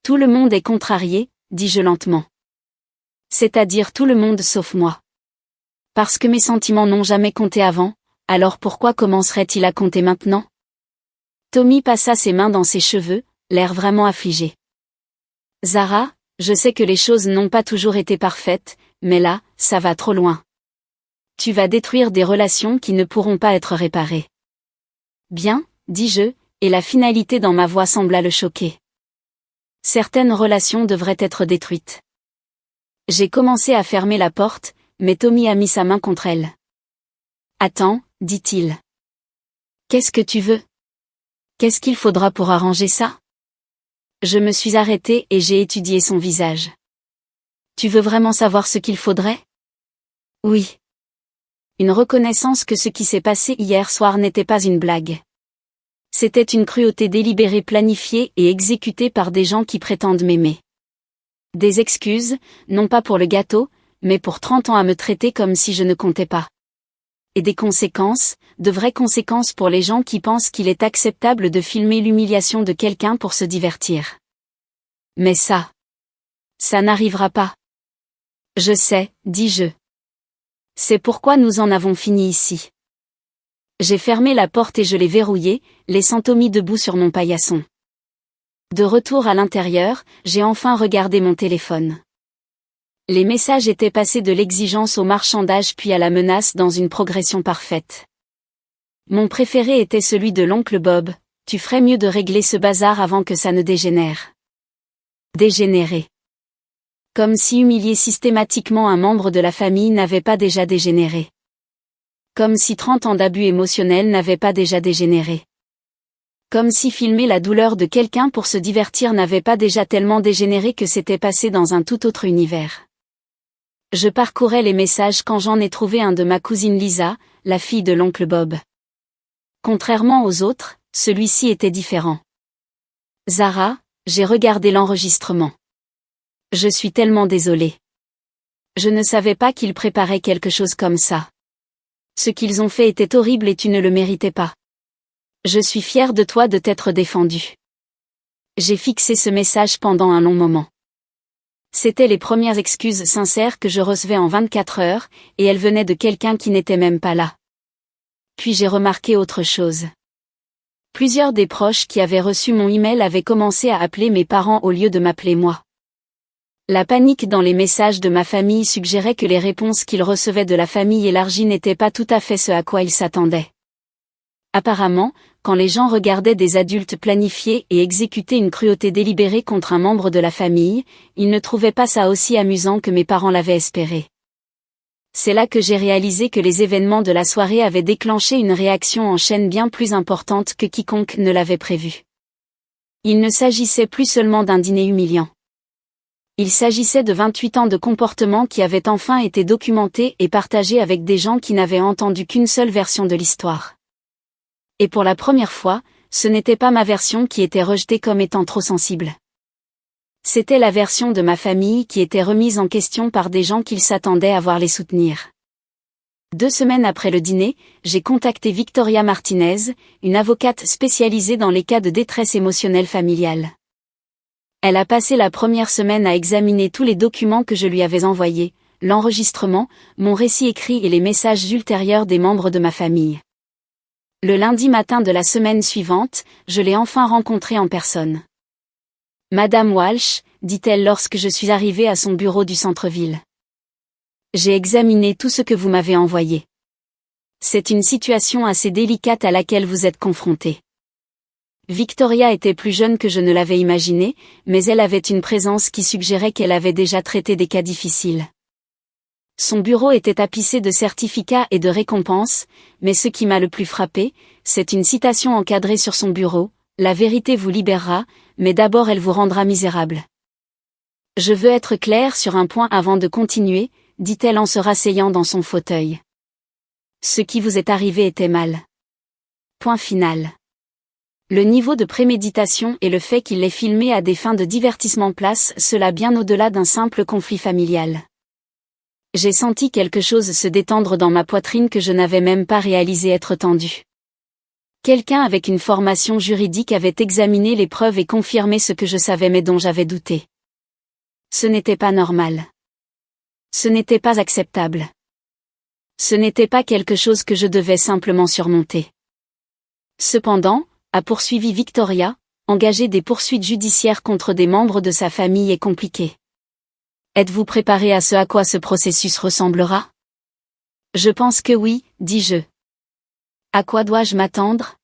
Tout le monde est contrarié, dis-je lentement. C'est-à-dire tout le monde sauf moi. Parce que mes sentiments n'ont jamais compté avant, alors pourquoi commencerait-il à compter maintenant ? Tommy passa ses mains dans ses cheveux, l'air vraiment affligé. Zara, je sais que les choses n'ont pas toujours été parfaites, mais là, ça va trop loin. Tu vas détruire des relations qui ne pourront pas être réparées. Bien, dis-je, et la finalité dans ma voix sembla le choquer. Certaines relations devraient être détruites. J'ai commencé à fermer la porte, mais Tommy a mis sa main contre elle. Attends, dit-il. Qu'est-ce que tu veux ? Qu'est-ce qu'il faudra pour arranger ça ? Je me suis arrêtée et j'ai étudié son visage. Tu veux vraiment savoir ce qu'il faudrait ? Oui. Une reconnaissance que ce qui s'est passé hier soir n'était pas une blague. C'était une cruauté délibérée planifiée et exécutée par des gens qui prétendent m'aimer. Des excuses, non pas pour le gâteau, mais pour 30 ans à me traiter comme si je ne comptais pas. Et des conséquences, de vraies conséquences pour les gens qui pensent qu'il est acceptable de filmer l'humiliation de quelqu'un pour se divertir. Mais ça n'arrivera pas. Je sais, dis-je. C'est pourquoi nous en avons fini ici. J'ai fermé la porte et je l'ai verrouillée, laissant Tommy debout sur mon paillasson. De retour à l'intérieur, j'ai enfin regardé mon téléphone. Les messages étaient passés de l'exigence au marchandage puis à la menace dans une progression parfaite. Mon préféré était celui de l'oncle Bob, tu ferais mieux de régler ce bazar avant que ça ne dégénère. Dégénérer. Comme si humilier systématiquement un membre de la famille n'avait pas déjà dégénéré. Comme si 30 ans d'abus émotionnels n'avaient pas déjà dégénéré. Comme si filmer la douleur de quelqu'un pour se divertir n'avait pas déjà tellement dégénéré que c'était passé dans un tout autre univers. Je parcourais les messages quand j'en ai trouvé un de ma cousine Lisa, la fille de l'oncle Bob. Contrairement aux autres, celui-ci était différent. Zara, j'ai regardé l'enregistrement. Je suis tellement désolée. Je ne savais pas qu'ils préparaient quelque chose comme ça. Ce qu'ils ont fait était horrible et tu ne le méritais pas. Je suis fière de toi de t'être défendu. J'ai fixé ce message pendant un long moment. C'étaient les premières excuses sincères que je recevais en 24 heures, et elles venaient de quelqu'un qui n'était même pas là. Puis j'ai remarqué autre chose. Plusieurs des proches qui avaient reçu mon email avaient commencé à appeler mes parents au lieu de m'appeler moi. La panique dans les messages de ma famille suggérait que les réponses qu'ils recevaient de la famille élargie n'étaient pas tout à fait ce à quoi ils s'attendaient. Apparemment, quand les gens regardaient des adultes planifier et exécuter une cruauté délibérée contre un membre de la famille, ils ne trouvaient pas ça aussi amusant que mes parents l'avaient espéré. C'est là que j'ai réalisé que les événements de la soirée avaient déclenché une réaction en chaîne bien plus importante que quiconque ne l'avait prévu. Il ne s'agissait plus seulement d'un dîner humiliant. Il s'agissait de 28 ans de comportement qui avaient enfin été documentés et partagés avec des gens qui n'avaient entendu qu'une seule version de l'histoire. Et pour la première fois, ce n'était pas ma version qui était rejetée comme étant trop sensible. C'était la version de ma famille qui était remise en question par des gens qu'ils s'attendaient à voir les soutenir. 2 semaines après le dîner, j'ai contacté Victoria Martinez, une avocate spécialisée dans les cas de détresse émotionnelle familiale. Elle a passé la première semaine à examiner tous les documents que je lui avais envoyés, l'enregistrement, mon récit écrit et les messages ultérieurs des membres de ma famille. Le lundi matin de la semaine suivante, je l'ai enfin rencontrée en personne. « Madame Walsh », dit-elle lorsque je suis arrivée à son bureau du centre-ville. « J'ai examiné tout ce que vous m'avez envoyé. C'est une situation assez délicate à laquelle vous êtes confrontée. » Victoria était plus jeune que je ne l'avais imaginé, mais elle avait une présence qui suggérait qu'elle avait déjà traité des cas difficiles. Son bureau était tapissé de certificats et de récompenses, mais ce qui m'a le plus frappé, c'est une citation encadrée sur son bureau: « La vérité vous libérera, mais d'abord elle vous rendra misérable. » Je veux être claire sur un point avant de continuer, dit-elle en se rasseyant dans son fauteuil. Ce qui vous est arrivé était mal. Point final. Le niveau de préméditation et le fait qu'il l'ait filmé à des fins de divertissement placent cela bien au-delà d'un simple conflit familial. J'ai senti quelque chose se détendre dans ma poitrine que je n'avais même pas réalisé être tendue. Quelqu'un avec une formation juridique avait examiné les preuves et confirmé ce que je savais mais dont j'avais douté. Ce n'était pas normal. Ce n'était pas acceptable. Ce n'était pas quelque chose que je devais simplement surmonter. Cependant, a poursuivi Victoria, engager des poursuites judiciaires contre des membres de sa famille est compliqué. Êtes-vous préparé à ce à quoi ce processus ressemblera? Je pense que oui, dis-je. À quoi dois-je m'attendre?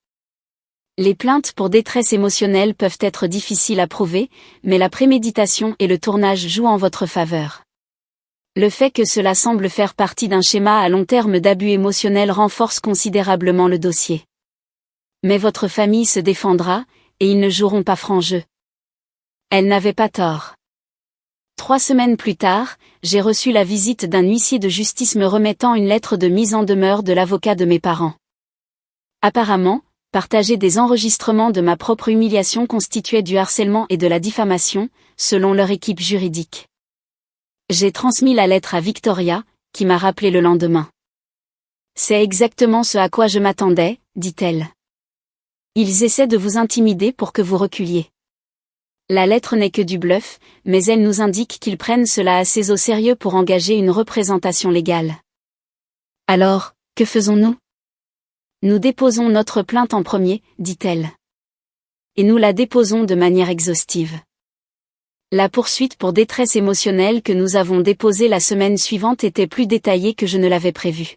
Les plaintes pour détresse émotionnelle peuvent être difficiles à prouver, mais la préméditation et le tournage jouent en votre faveur. Le fait que cela semble faire partie d'un schéma à long terme d'abus émotionnels renforce considérablement le dossier. Mais votre famille se défendra, et ils ne joueront pas franc jeu. Elle n'avait pas tort. 3 semaines plus tard, j'ai reçu la visite d'un huissier de justice me remettant une lettre de mise en demeure de l'avocat de mes parents. Apparemment, partager des enregistrements de ma propre humiliation constituait du harcèlement et de la diffamation, selon leur équipe juridique. J'ai transmis la lettre à Victoria, qui m'a rappelé le lendemain. « C'est exactement ce à quoi je m'attendais », dit-elle. Ils essaient de vous intimider pour que vous reculiez. La lettre n'est que du bluff, mais elle nous indique qu'ils prennent cela assez au sérieux pour engager une représentation légale. Alors, que faisons-nous? Nous déposons notre plainte en premier, dit-elle. Et nous la déposons de manière exhaustive. La poursuite pour détresse émotionnelle que nous avons déposée la semaine suivante était plus détaillée que je ne l'avais prévu.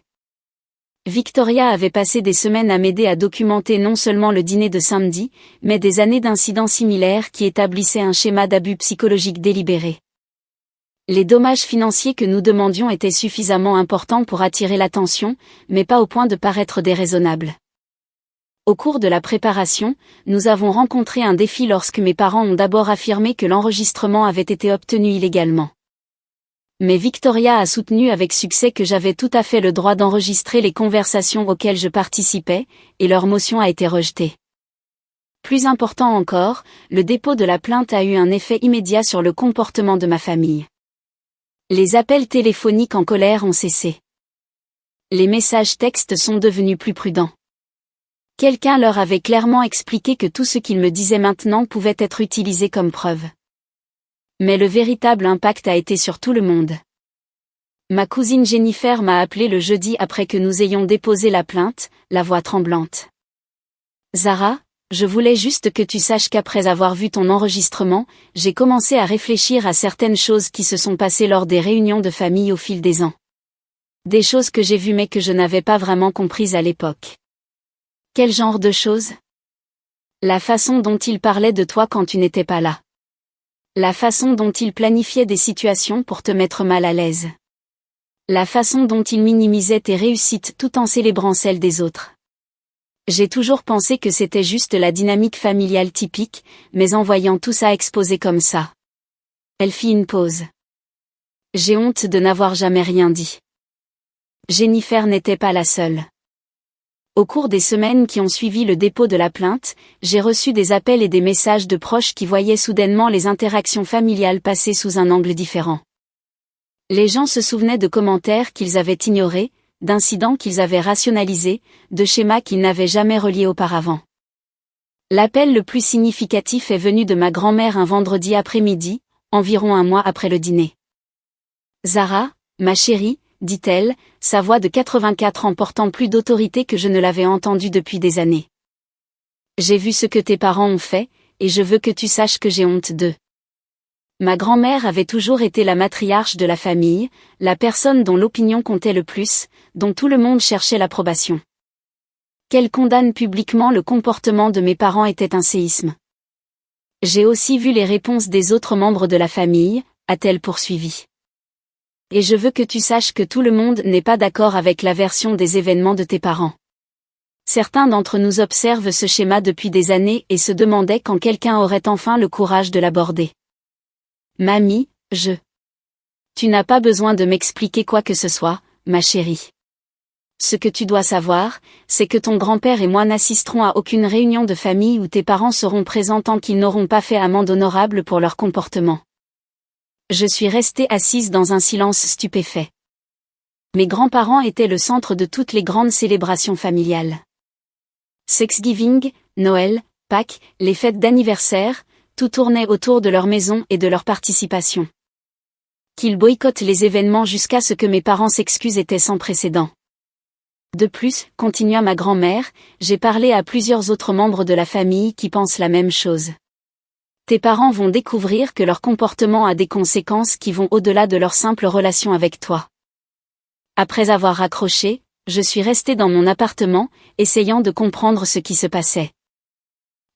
Victoria avait passé des semaines à m'aider à documenter non seulement le dîner de samedi, mais des années d'incidents similaires qui établissaient un schéma d'abus psychologique délibéré. Les dommages financiers que nous demandions étaient suffisamment importants pour attirer l'attention, mais pas au point de paraître déraisonnables. Au cours de la préparation, nous avons rencontré un défi lorsque mes parents ont d'abord affirmé que l'enregistrement avait été obtenu illégalement. Mais Victoria a soutenu avec succès que j'avais tout à fait le droit d'enregistrer les conversations auxquelles je participais, et leur motion a été rejetée. Plus important encore, le dépôt de la plainte a eu un effet immédiat sur le comportement de ma famille. Les appels téléphoniques en colère ont cessé. Les messages textes sont devenus plus prudents. Quelqu'un leur avait clairement expliqué que tout ce qu'ils me disaient maintenant pouvait être utilisé comme preuve. Mais le véritable impact a été sur tout le monde. Ma cousine Jennifer m'a appelé le jeudi après que nous ayons déposé la plainte, la voix tremblante. Zara, je voulais juste que tu saches qu'après avoir vu ton enregistrement, j'ai commencé à réfléchir à certaines choses qui se sont passées lors des réunions de famille au fil des ans. Des choses que j'ai vues mais que je n'avais pas vraiment comprises à l'époque. Quel genre de choses? La façon dont il parlait de toi quand tu n'étais pas là. La façon dont il planifiait des situations pour te mettre mal à l'aise. La façon dont il minimisait tes réussites tout en célébrant celles des autres. J'ai toujours pensé que c'était juste la dynamique familiale typique, mais en voyant tout ça exposé comme ça. Elle fit une pause. J'ai honte de n'avoir jamais rien dit. Jennifer n'était pas la seule. Au cours des semaines qui ont suivi le dépôt de la plainte, j'ai reçu des appels et des messages de proches qui voyaient soudainement les interactions familiales passer sous un angle différent. Les gens se souvenaient de commentaires qu'ils avaient ignorés, d'incidents qu'ils avaient rationalisés, de schémas qu'ils n'avaient jamais reliés auparavant. L'appel le plus significatif est venu de ma grand-mère un vendredi après-midi, environ un mois après le dîner. Zara, ma chérie, dit-elle, sa voix de 84 ans portant plus d'autorité que je ne l'avais entendue depuis des années. J'ai vu ce que tes parents ont fait, et je veux que tu saches que j'ai honte d'eux. Ma grand-mère avait toujours été la matriarche de la famille, la personne dont l'opinion comptait le plus, dont tout le monde cherchait l'approbation. Qu'elle condamne publiquement le comportement de mes parents était un séisme. J'ai aussi vu les réponses des autres membres de la famille, a-t-elle poursuivi. Et je veux que tu saches que tout le monde n'est pas d'accord avec la version des événements de tes parents. Certains d'entre nous observent ce schéma depuis des années et se demandaient quand quelqu'un aurait enfin le courage de l'aborder. Mamie, Tu n'as pas besoin de m'expliquer quoi que ce soit, ma chérie. Ce que tu dois savoir, c'est que ton grand-père et moi n'assisterons à aucune réunion de famille où tes parents seront présents tant qu'ils n'auront pas fait amende honorable pour leur comportement. Je suis restée assise dans un silence stupéfait. Mes grands-parents étaient le centre de toutes les grandes célébrations familiales. Thanksgiving, Noël, Pâques, les fêtes d'anniversaire, tout tournait autour de leur maison et de leur participation. Qu'ils boycottent les événements jusqu'à ce que mes parents s'excusent était sans précédent. De plus, continua ma grand-mère, j'ai parlé à plusieurs autres membres de la famille qui pensent la même chose. Tes parents vont découvrir que leur comportement a des conséquences qui vont au-delà de leur simple relation avec toi. Après avoir raccroché, je suis restée dans mon appartement, essayant de comprendre ce qui se passait.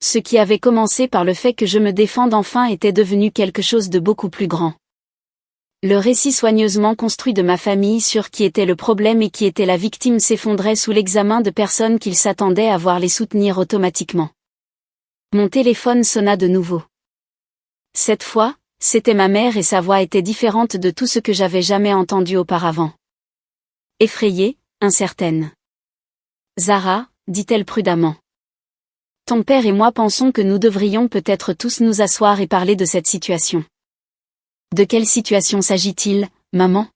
Ce qui avait commencé par le fait que je me défende enfin était devenu quelque chose de beaucoup plus grand. Le récit soigneusement construit de ma famille sur qui était le problème et qui était la victime s'effondrait sous l'examen de personnes qu'ils s'attendaient à voir les soutenir automatiquement. Mon téléphone sonna de nouveau. Cette fois, c'était ma mère et sa voix était différente de tout ce que j'avais jamais entendu auparavant. Effrayée, incertaine. Zara, dit-elle prudemment. Ton père et moi pensons que nous devrions peut-être tous nous asseoir et parler de cette situation. De quelle situation s'agit-il, maman?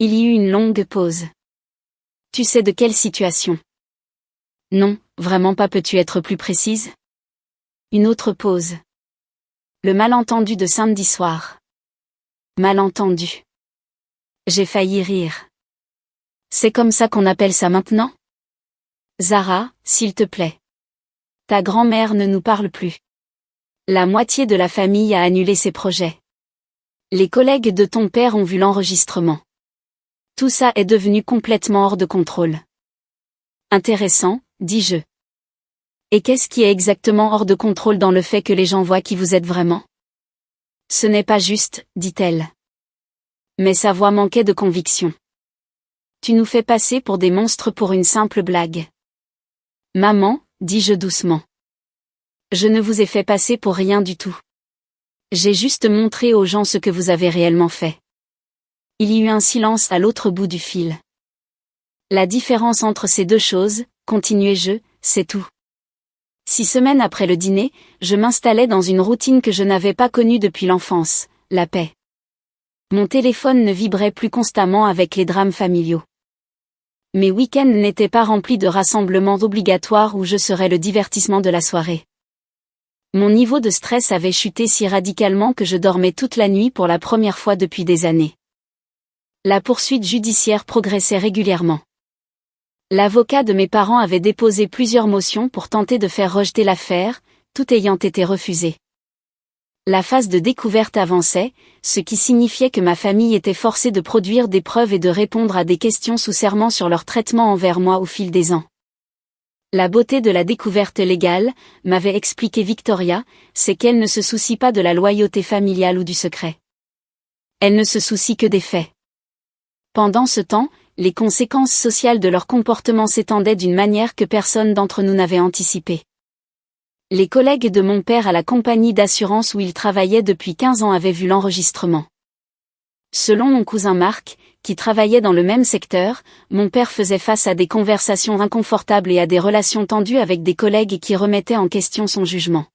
Il y eut une longue pause. Tu sais de quelle situation? Non, vraiment pas, peux-tu être plus précise? Une autre pause. Le malentendu de samedi soir. Malentendu. J'ai failli rire. C'est comme ça qu'on appelle ça maintenant? Zara, s'il te plaît. Ta grand-mère ne nous parle plus. La moitié de la famille a annulé ses projets. Les collègues de ton père ont vu l'enregistrement. Tout ça est devenu complètement hors de contrôle. Intéressant, dis-je. Et qu'est-ce qui est exactement hors de contrôle dans le fait que les gens voient qui vous êtes vraiment? Ce n'est pas juste, dit-elle. Mais sa voix manquait de conviction. Tu nous fais passer pour des monstres pour une simple blague. Maman, dis-je doucement. Je ne vous ai fait passer pour rien du tout. J'ai juste montré aux gens ce que vous avez réellement fait. Il y eut un silence à l'autre bout du fil. La différence entre ces deux choses, continuai-je, c'est tout. 6 semaines après le dîner, je m'installais dans une routine que je n'avais pas connue depuis l'enfance, la paix. Mon téléphone ne vibrait plus constamment avec les drames familiaux. Mes week-ends n'étaient pas remplis de rassemblements obligatoires où je serais le divertissement de la soirée. Mon niveau de stress avait chuté si radicalement que je dormais toute la nuit pour la première fois depuis des années. La poursuite judiciaire progressait régulièrement. L'avocat de mes parents avait déposé plusieurs motions pour tenter de faire rejeter l'affaire, tout ayant été refusé. La phase de découverte avançait, ce qui signifiait que ma famille était forcée de produire des preuves et de répondre à des questions sous serment sur leur traitement envers moi au fil des ans. La beauté de la découverte légale, m'avait expliqué Victoria, c'est qu'elle ne se soucie pas de la loyauté familiale ou du secret. Elle ne se soucie que des faits. Pendant ce temps, les conséquences sociales de leur comportement s'étendaient d'une manière que personne d'entre nous n'avait anticipée. Les collègues de mon père à la compagnie d'assurance où il travaillait depuis 15 ans avaient vu l'enregistrement. Selon mon cousin Marc, qui travaillait dans le même secteur, mon père faisait face à des conversations inconfortables et à des relations tendues avec des collègues qui remettaient en question son jugement.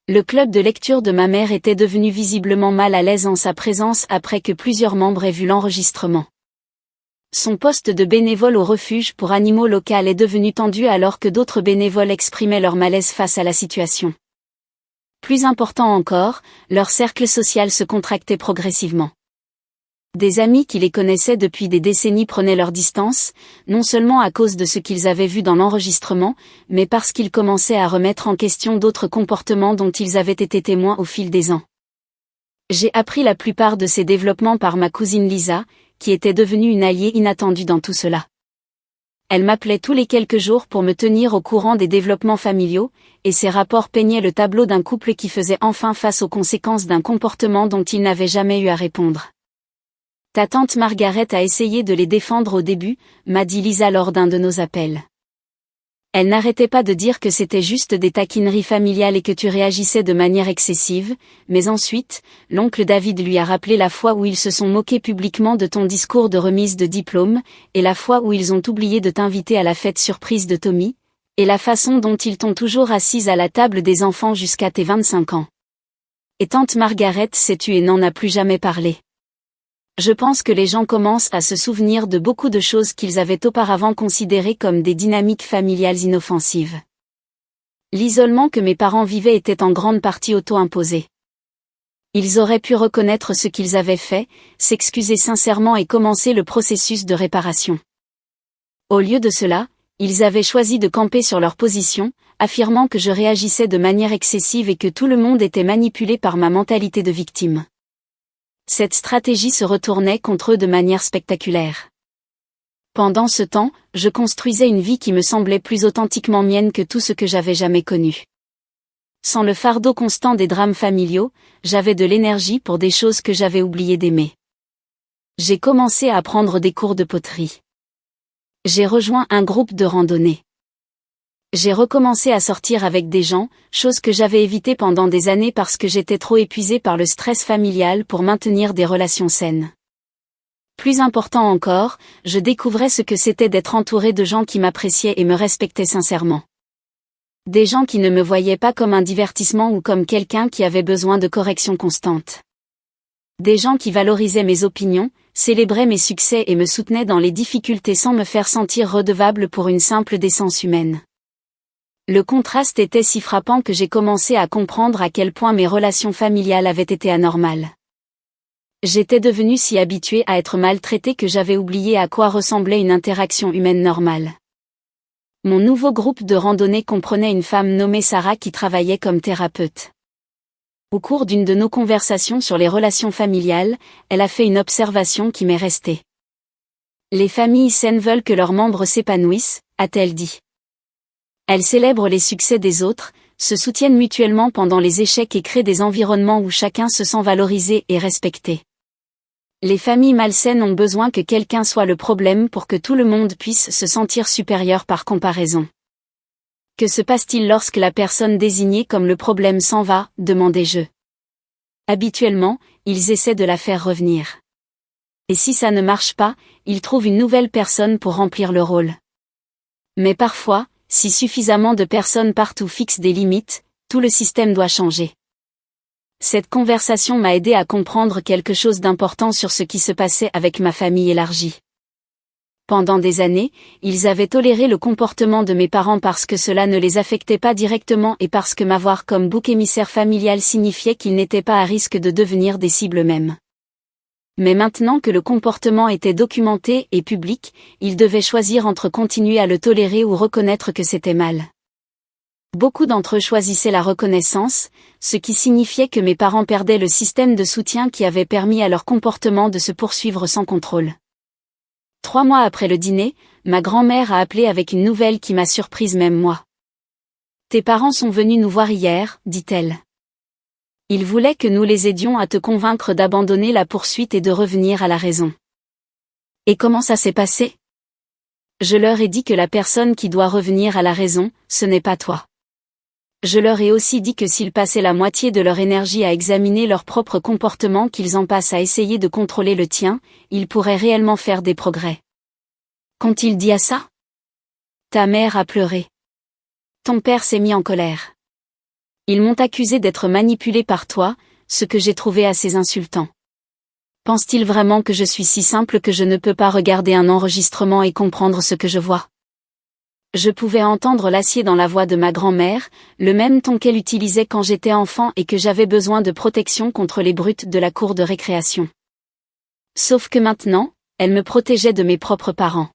Le club de lecture de ma mère était devenu visiblement mal à l'aise en sa présence après que plusieurs membres aient vu l'enregistrement. Son poste de bénévole au refuge pour animaux local est devenu tendu alors que d'autres bénévoles exprimaient leur malaise face à la situation. Plus important encore, leur cercle social se contractait progressivement. Des amis qui les connaissaient depuis des décennies prenaient leur distance, non seulement à cause de ce qu'ils avaient vu dans l'enregistrement, mais parce qu'ils commençaient à remettre en question d'autres comportements dont ils avaient été témoins au fil des ans. J'ai appris la plupart de ces développements par ma cousine Lisa, qui était devenue une alliée inattendue dans tout cela. Elle m'appelait tous les quelques jours pour me tenir au courant des développements familiaux, et ses rapports peignaient le tableau d'un couple qui faisait enfin face aux conséquences d'un comportement dont il n'avait jamais eu à répondre. Ta tante Margaret a essayé de les défendre au début, m'a dit Lisa lors d'un de nos appels. Elle n'arrêtait pas de dire que c'était juste des taquineries familiales et que tu réagissais de manière excessive, mais ensuite, l'oncle David lui a rappelé la fois où ils se sont moqués publiquement de ton discours de remise de diplôme, et la fois où ils ont oublié de t'inviter à la fête surprise de Tommy, et la façon dont ils t'ont toujours assise à la table des enfants jusqu'à tes 25 ans. Et tante Margaret s'est tue et n'en a plus jamais parlé. Je pense que les gens commencent à se souvenir de beaucoup de choses qu'ils avaient auparavant considérées comme des dynamiques familiales inoffensives. L'isolement que mes parents vivaient était en grande partie auto-imposé. Ils auraient pu reconnaître ce qu'ils avaient fait, s'excuser sincèrement et commencer le processus de réparation. Au lieu de cela, ils avaient choisi de camper sur leur position, affirmant que je réagissais de manière excessive et que tout le monde était manipulé par ma mentalité de victime. Cette stratégie se retournait contre eux de manière spectaculaire. Pendant ce temps, je construisais une vie qui me semblait plus authentiquement mienne que tout ce que j'avais jamais connu. Sans le fardeau constant des drames familiaux, j'avais de l'énergie pour des choses que j'avais oublié d'aimer. J'ai commencé à prendre des cours de poterie. J'ai rejoint un groupe de randonnée. J'ai recommencé à sortir avec des gens, chose que j'avais évitée pendant des années parce que j'étais trop épuisée par le stress familial pour maintenir des relations saines. Plus important encore, je découvrais ce que c'était d'être entourée de gens qui m'appréciaient et me respectaient sincèrement. Des gens qui ne me voyaient pas comme un divertissement ou comme quelqu'un qui avait besoin de correction constante. Des gens qui valorisaient mes opinions, célébraient mes succès et me soutenaient dans les difficultés sans me faire sentir redevable pour une simple décence humaine. Le contraste était si frappant que j'ai commencé à comprendre à quel point mes relations familiales avaient été anormales. J'étais devenue si habituée à être maltraitée que j'avais oublié à quoi ressemblait une interaction humaine normale. Mon nouveau groupe de randonnée comprenait une femme nommée Sarah qui travaillait comme thérapeute. Au cours d'une de nos conversations sur les relations familiales, elle a fait une observation qui m'est restée. Les familles saines veulent que leurs membres s'épanouissent, a-t-elle dit. Elles célèbrent les succès des autres, se soutiennent mutuellement pendant les échecs et créent des environnements où chacun se sent valorisé et respecté. Les familles malsaines ont besoin que quelqu'un soit le problème pour que tout le monde puisse se sentir supérieur par comparaison. Que se passe-t-il lorsque la personne désignée comme le problème s'en va, demandai-je. Habituellement, ils essaient de la faire revenir. Et si ça ne marche pas, ils trouvent une nouvelle personne pour remplir le rôle. Mais parfois, si suffisamment de personnes partout fixent des limites, tout le système doit changer. Cette conversation m'a aidé à comprendre quelque chose d'important sur ce qui se passait avec ma famille élargie. Pendant des années, ils avaient toléré le comportement de mes parents parce que cela ne les affectait pas directement et parce que m'avoir comme bouc émissaire familial signifiait qu'ils n'étaient pas à risque de devenir des cibles mêmes. Mais maintenant que le comportement était documenté et public, ils devaient choisir entre continuer à le tolérer ou reconnaître que c'était mal. Beaucoup d'entre eux choisissaient la reconnaissance, ce qui signifiait que mes parents perdaient le système de soutien qui avait permis à leur comportement de se poursuivre sans contrôle. 3 mois après le dîner, ma grand-mère a appelé avec une nouvelle qui m'a surprise même moi. « Tes parents sont venus nous voir hier, dit-elle. Ils voulaient que nous les aidions à te convaincre d'abandonner la poursuite et de revenir à la raison. » Et comment ça s'est passé? Je leur ai dit que la personne qui doit revenir à la raison, ce n'est pas toi. Je leur ai aussi dit que s'ils passaient la moitié de leur énergie à examiner leur propre comportement qu'ils en passent à essayer de contrôler le tien, ils pourraient réellement faire des progrès. Qu'ont-ils dit à ça? Ta mère a pleuré. Ton père s'est mis en colère. Ils m'ont accusé d'être manipulé par toi, ce que j'ai trouvé assez insultant. Pense-t-il vraiment que je suis si simple que je ne peux pas regarder un enregistrement et comprendre ce que je vois? Je pouvais entendre l'acier dans la voix de ma grand-mère, le même ton qu'elle utilisait quand j'étais enfant et que j'avais besoin de protection contre les brutes de la cour de récréation. Sauf que maintenant, elle me protégeait de mes propres parents.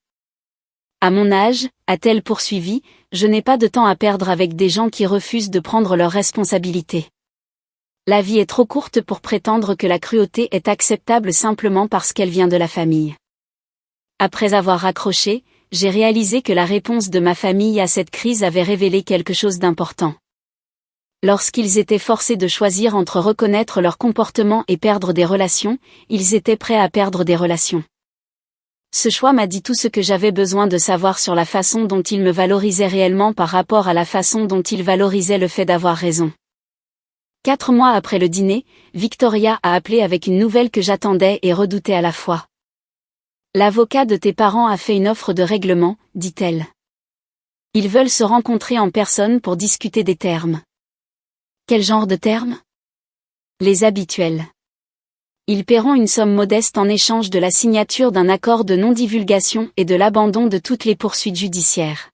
À mon âge, a-t-elle poursuivi, je n'ai pas de temps à perdre avec des gens qui refusent de prendre leurs responsabilités. La vie est trop courte pour prétendre que la cruauté est acceptable simplement parce qu'elle vient de la famille. Après avoir raccroché, j'ai réalisé que la réponse de ma famille à cette crise avait révélé quelque chose d'important. Lorsqu'ils étaient forcés de choisir entre reconnaître leur comportement et perdre des relations, ils étaient prêts à perdre des relations. Ce choix m'a dit tout ce que j'avais besoin de savoir sur la façon dont ils me valorisaient réellement par rapport à la façon dont ils valorisaient le fait d'avoir raison. 4 mois après le dîner, Victoria a appelé avec une nouvelle que j'attendais et redoutais à la fois. L'avocat de tes parents a fait une offre de règlement, dit-elle. Ils veulent se rencontrer en personne pour discuter des termes. Quel genre de termes? Les habituels. Ils paieront une somme modeste en échange de la signature d'un accord de non-divulgation et de l'abandon de toutes les poursuites judiciaires.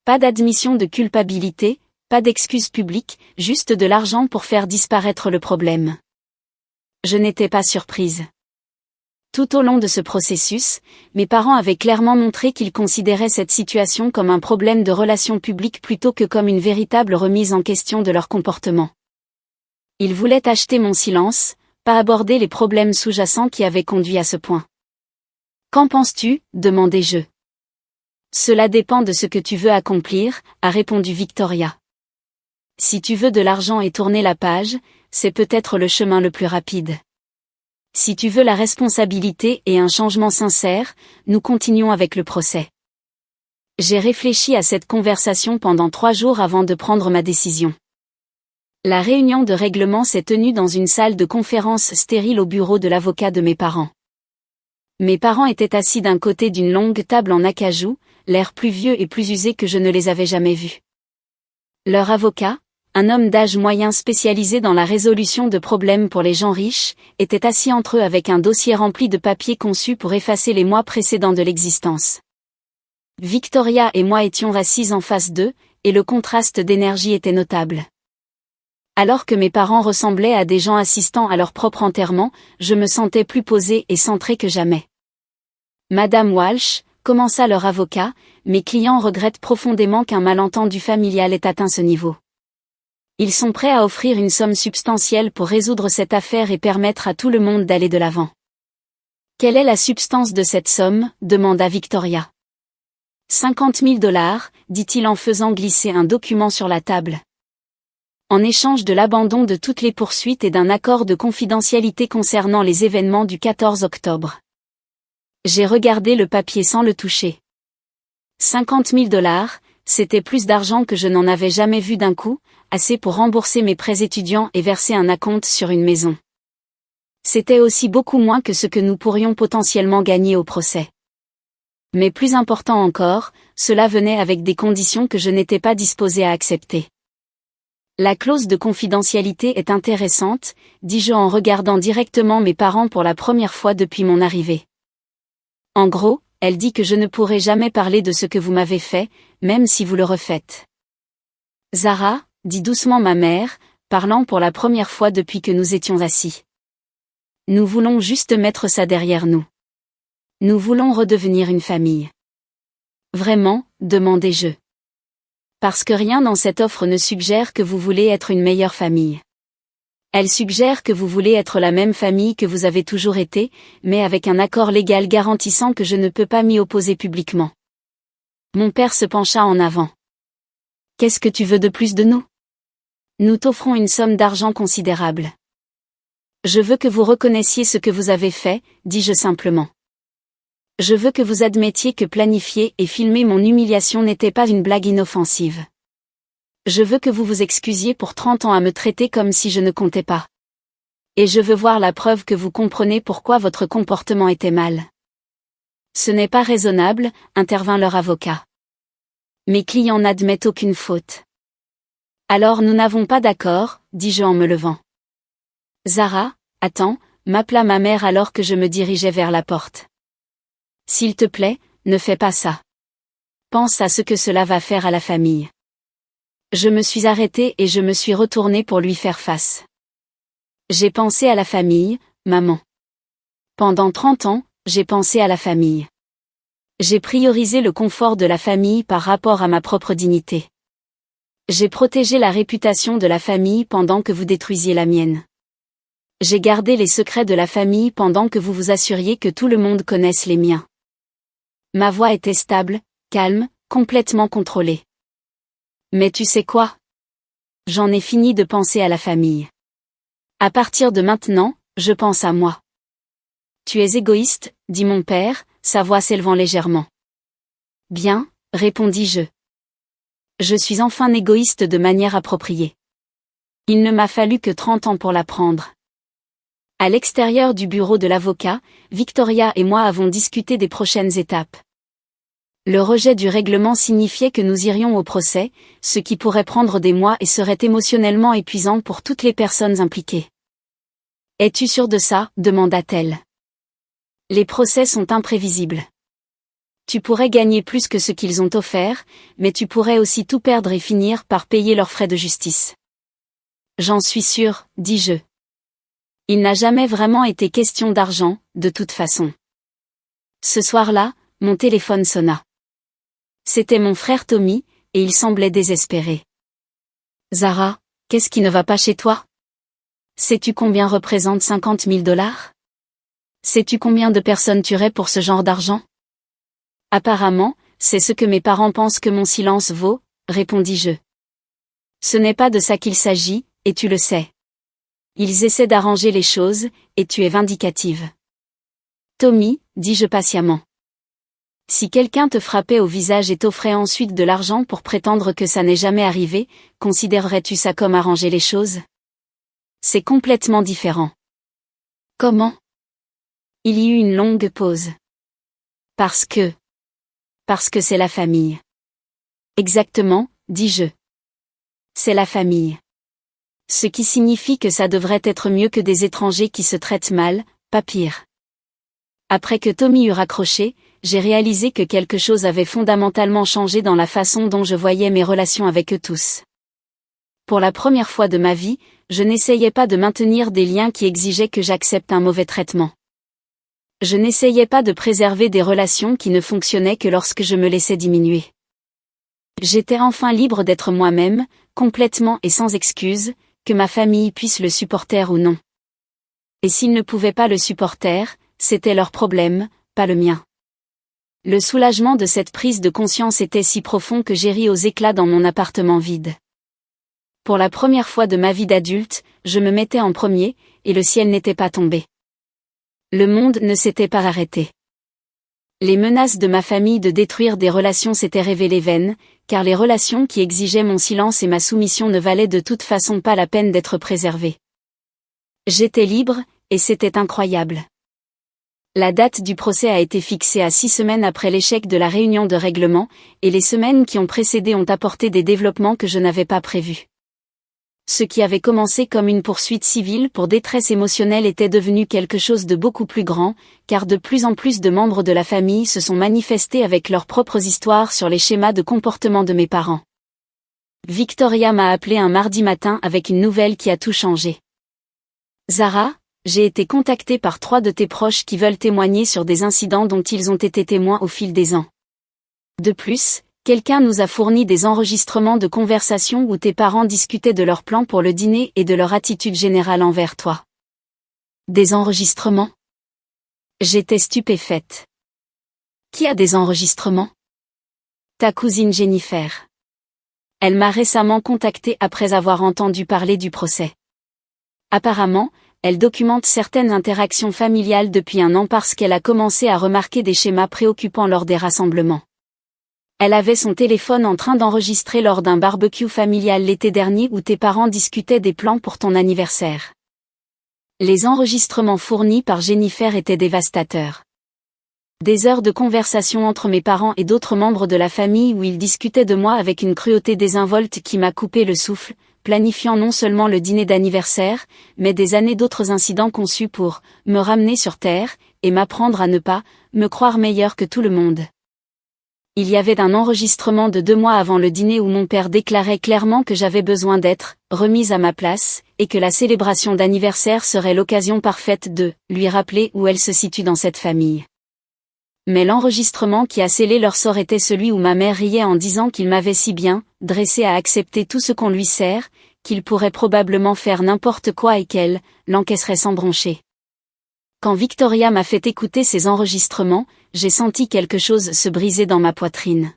Pas d'admission de culpabilité, pas d'excuses publiques, juste de l'argent pour faire disparaître le problème. Je n'étais pas surprise. Tout au long de ce processus, mes parents avaient clairement montré qu'ils considéraient cette situation comme un problème de relations publiques plutôt que comme une véritable remise en question de leur comportement. Ils voulaient acheter mon silence, pas aborder les problèmes sous-jacents qui avaient conduit à ce point. Qu'en penses-tu? Demandai-je. Cela dépend de ce que tu veux accomplir, a répondu Victoria. Si tu veux de l'argent et tourner la page, c'est peut-être le chemin le plus rapide. Si tu veux la responsabilité et un changement sincère, nous continuons avec le procès. J'ai réfléchi à cette conversation pendant 3 jours avant de prendre ma décision. La réunion de règlement s'est tenue dans une salle de conférence stérile au bureau de l'avocat de mes parents. Mes parents étaient assis d'un côté d'une longue table en acajou, l'air plus vieux et plus usé que je ne les avais jamais vus. Leur avocat, un homme d'âge moyen spécialisé dans la résolution de problèmes pour les gens riches, était assis entre eux avec un dossier rempli de papiers conçus pour effacer les mois précédents de l'existence. Victoria et moi étions assis en face d'eux, et le contraste d'énergie était notable. Alors que mes parents ressemblaient à des gens assistant à leur propre enterrement, je me sentais plus posée et centrée que jamais. Madame Walsh, commença leur avocat, mes clients regrettent profondément qu'un malentendu familial ait atteint ce niveau. Ils sont prêts à offrir une somme substantielle pour résoudre cette affaire et permettre à tout le monde d'aller de l'avant. Quelle est la substance de cette somme? Demanda Victoria. 50 000 $, dit-il en faisant glisser un document sur la table. En échange de l'abandon de toutes les poursuites et d'un accord de confidentialité concernant les événements du 14 octobre. J'ai regardé le papier sans le toucher. 50 000 $, c'était plus d'argent que je n'en avais jamais vu d'un coup, assez pour rembourser mes prêts étudiants et verser un acompte sur une maison. C'était aussi beaucoup moins que ce que nous pourrions potentiellement gagner au procès. Mais plus important encore, cela venait avec des conditions que je n'étais pas disposée à accepter. La clause de confidentialité est intéressante, dis-je en regardant directement mes parents pour la première fois depuis mon arrivée. En gros, elle dit que je ne pourrai jamais parler de ce que vous m'avez fait, même si vous le refaites. Zara, dit doucement ma mère, parlant pour la première fois depuis que nous étions assis. Nous voulons juste mettre ça derrière nous. Nous voulons redevenir une famille. Vraiment, demandai-je. Parce que rien dans cette offre ne suggère que vous voulez être une meilleure famille. Elle suggère que vous voulez être la même famille que vous avez toujours été, mais avec un accord légal garantissant que je ne peux pas m'y opposer publiquement. Mon père se pencha en avant. Qu'est-ce que tu veux de plus de nous? Nous t'offrons une somme d'argent considérable. Je veux que vous reconnaissiez ce que vous avez fait, dis-je simplement. Je veux que vous admettiez que planifier et filmer mon humiliation n'était pas une blague inoffensive. Je veux que vous vous excusiez pour 30 ans à me traiter comme si je ne comptais pas. Et je veux voir la preuve que vous comprenez pourquoi votre comportement était mal. Ce n'est pas raisonnable, intervint leur avocat. Mes clients n'admettent aucune faute. Alors nous n'avons pas d'accord, dis-je en me levant. Zara, attends, m'appela ma mère alors que je me dirigeais vers la porte. S'il te plaît, ne fais pas ça. Pense à ce que cela va faire à la famille. Je me suis arrêtée et je me suis retournée pour lui faire face. J'ai pensé à la famille, maman. Pendant 30 ans, j'ai pensé à la famille. J'ai priorisé le confort de la famille par rapport à ma propre dignité. J'ai protégé la réputation de la famille pendant que vous détruisiez la mienne. J'ai gardé les secrets de la famille pendant que vous vous assuriez que tout le monde connaisse les miens. Ma voix était stable, calme, complètement contrôlée. Mais tu sais quoi? J'en ai fini de penser à la famille. À partir de maintenant, je pense à moi. Tu es égoïste, dit mon père, sa voix s'élevant légèrement. Bien, répondis-je. Je suis enfin égoïste de manière appropriée. Il ne m'a fallu que 30 ans pour l'apprendre. À l'extérieur du bureau de l'avocat, Victoria et moi avons discuté des prochaines étapes. Le rejet du règlement signifiait que nous irions au procès, ce qui pourrait prendre des mois et serait émotionnellement épuisant pour toutes les personnes impliquées. « Es-tu sûr de ça ?» demanda-t-elle. « Les procès sont imprévisibles. Tu pourrais gagner plus que ce qu'ils ont offert, mais tu pourrais aussi tout perdre et finir par payer leurs frais de justice. »« J'en suis sûre, dis-je. Il n'a jamais vraiment été question d'argent, de toute façon. » Ce soir-là, mon téléphone sonna. C'était mon frère Tommy, et il semblait désespéré. « Zara, qu'est-ce qui ne va pas chez toi? Sais-tu combien représente 50 000 $? Sais-tu combien de personnes tueraient pour ce genre d'argent? » Apparemment, c'est ce que mes parents pensent que mon silence vaut, répondis-je. Ce n'est pas de ça qu'il s'agit, et tu le sais. Ils essaient d'arranger les choses, et tu es vindicative. Tommy, dis-je patiemment. Si quelqu'un te frappait au visage et t'offrait ensuite de l'argent pour prétendre que ça n'est jamais arrivé, considérerais-tu ça comme arranger les choses? C'est complètement différent. Comment? Il y eut une longue pause. Parce que c'est la famille. Exactement, dis-je. C'est la famille. Ce qui signifie que ça devrait être mieux que des étrangers qui se traitent mal, pas pire. Après que Tommy eut raccroché, j'ai réalisé que quelque chose avait fondamentalement changé dans la façon dont je voyais mes relations avec eux tous. Pour la première fois de ma vie, je n'essayais pas de maintenir des liens qui exigeaient que j'accepte un mauvais traitement. Je n'essayais pas de préserver des relations qui ne fonctionnaient que lorsque je me laissais diminuer. J'étais enfin libre d'être moi-même, complètement et sans excuse, que ma famille puisse le supporter ou non. Et s'ils ne pouvaient pas le supporter, c'était leur problème, pas le mien. Le soulagement de cette prise de conscience était si profond que j'ai ri aux éclats dans mon appartement vide. Pour la première fois de ma vie d'adulte, je me mettais en premier, et le ciel n'était pas tombé. Le monde ne s'était pas arrêté. Les menaces de ma famille de détruire des relations s'étaient révélées vaines, car les relations qui exigeaient mon silence et ma soumission ne valaient de toute façon pas la peine d'être préservées. J'étais libre, et c'était incroyable. La date du procès a été fixée à 6 semaines après l'échec de la réunion de règlement, et les semaines qui ont précédé ont apporté des développements que je n'avais pas prévus. Ce qui avait commencé comme une poursuite civile pour détresse émotionnelle était devenu quelque chose de beaucoup plus grand, car de plus en plus de membres de la famille se sont manifestés avec leurs propres histoires sur les schémas de comportement de mes parents. Victoria m'a appelé un mardi matin avec une nouvelle qui a tout changé. Zara, j'ai été contactée par 3 de tes proches qui veulent témoigner sur des incidents dont ils ont été témoins au fil des ans. De plus, quelqu'un nous a fourni des enregistrements de conversations où tes parents discutaient de leurs plans pour le dîner et de leur attitude générale envers toi. Des enregistrements? J'étais stupéfaite. Qui a des enregistrements? Ta cousine Jennifer. Elle m'a récemment contactée après avoir entendu parler du procès. Apparemment, elle documente certaines interactions familiales depuis un an parce qu'elle a commencé à remarquer des schémas préoccupants lors des rassemblements. Elle avait son téléphone en train d'enregistrer lors d'un barbecue familial l'été dernier où tes parents discutaient des plans pour ton anniversaire. Les enregistrements fournis par Jennifer étaient dévastateurs. Des heures de conversation entre mes parents et d'autres membres de la famille où ils discutaient de moi avec une cruauté désinvolte qui m'a coupé le souffle, planifiant non seulement le dîner d'anniversaire, mais des années d'autres incidents conçus pour me ramener sur terre et m'apprendre à ne pas me croire meilleur que tout le monde. Il y avait un enregistrement de 2 mois avant le dîner où mon père déclarait clairement que j'avais besoin d'être remise à ma place, et que la célébration d'anniversaire serait l'occasion parfaite de lui rappeler où elle se situe dans cette famille. Mais l'enregistrement qui a scellé leur sort était celui où ma mère riait en disant qu'il m'avait si bien dressé à accepter tout ce qu'on lui sert, qu'il pourrait probablement faire n'importe quoi et qu'elle l'encaisserait sans broncher. Quand Victoria m'a fait écouter ces enregistrements, j'ai senti quelque chose se briser dans ma poitrine.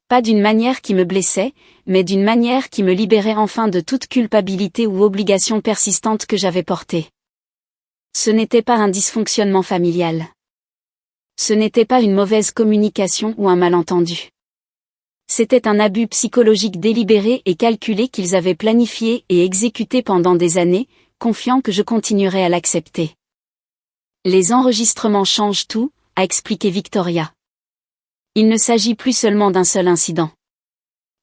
Pas d'une manière qui me blessait, mais d'une manière qui me libérait enfin de toute culpabilité ou obligation persistante que j'avais portée. Ce n'était pas un dysfonctionnement familial. Ce n'était pas une mauvaise communication ou un malentendu. C'était un abus psychologique délibéré et calculé qu'ils avaient planifié et exécuté pendant des années, confiant que je continuerais à l'accepter. Les enregistrements changent tout, a expliqué Victoria. Il ne s'agit plus seulement d'un seul incident.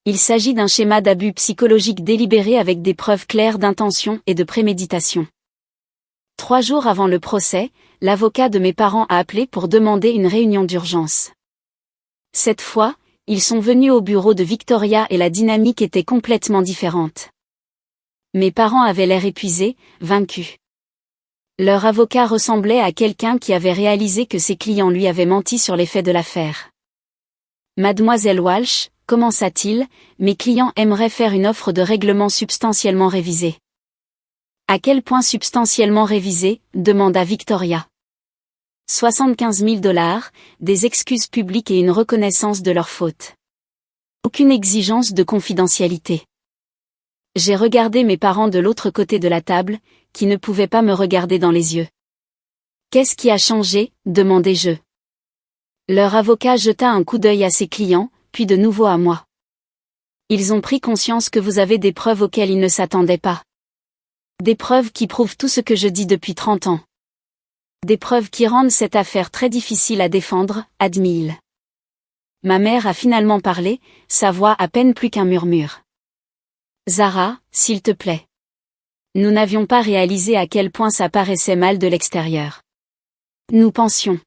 Il s'agit d'un schéma d'abus psychologique délibéré avec des preuves claires d'intention et de préméditation. 3 jours avant le procès, l'avocat de mes parents a appelé pour demander une réunion d'urgence. Cette fois, ils sont venus au bureau de Victoria et la dynamique était complètement différente. Mes parents avaient l'air épuisés, vaincus. Leur avocat ressemblait à quelqu'un qui avait réalisé que ses clients lui avaient menti sur les faits de l'affaire. Mademoiselle Walsh, commença-t-il, mes clients aimeraient faire une offre de règlement substantiellement révisée. À quel point substantiellement révisée, demanda Victoria. 75 000 $, des excuses publiques et une reconnaissance de leur faute. Aucune exigence de confidentialité. J'ai regardé mes parents de l'autre côté de la table, qui ne pouvaient pas me regarder dans les yeux. Qu'est-ce qui a changé, demandai-je. Leur avocat jeta un coup d'œil à ses clients, puis de nouveau à moi. Ils ont pris conscience que vous avez des preuves auxquelles ils ne s'attendaient pas. Des preuves qui prouvent tout ce que je dis depuis 30 ans. Des preuves qui rendent cette affaire très difficile à défendre, admit-il. Ma mère a finalement parlé, sa voix à peine plus qu'un murmure. Zara, s'il te plaît. Nous n'avions pas réalisé à quel point ça paraissait mal de l'extérieur. Nous pensions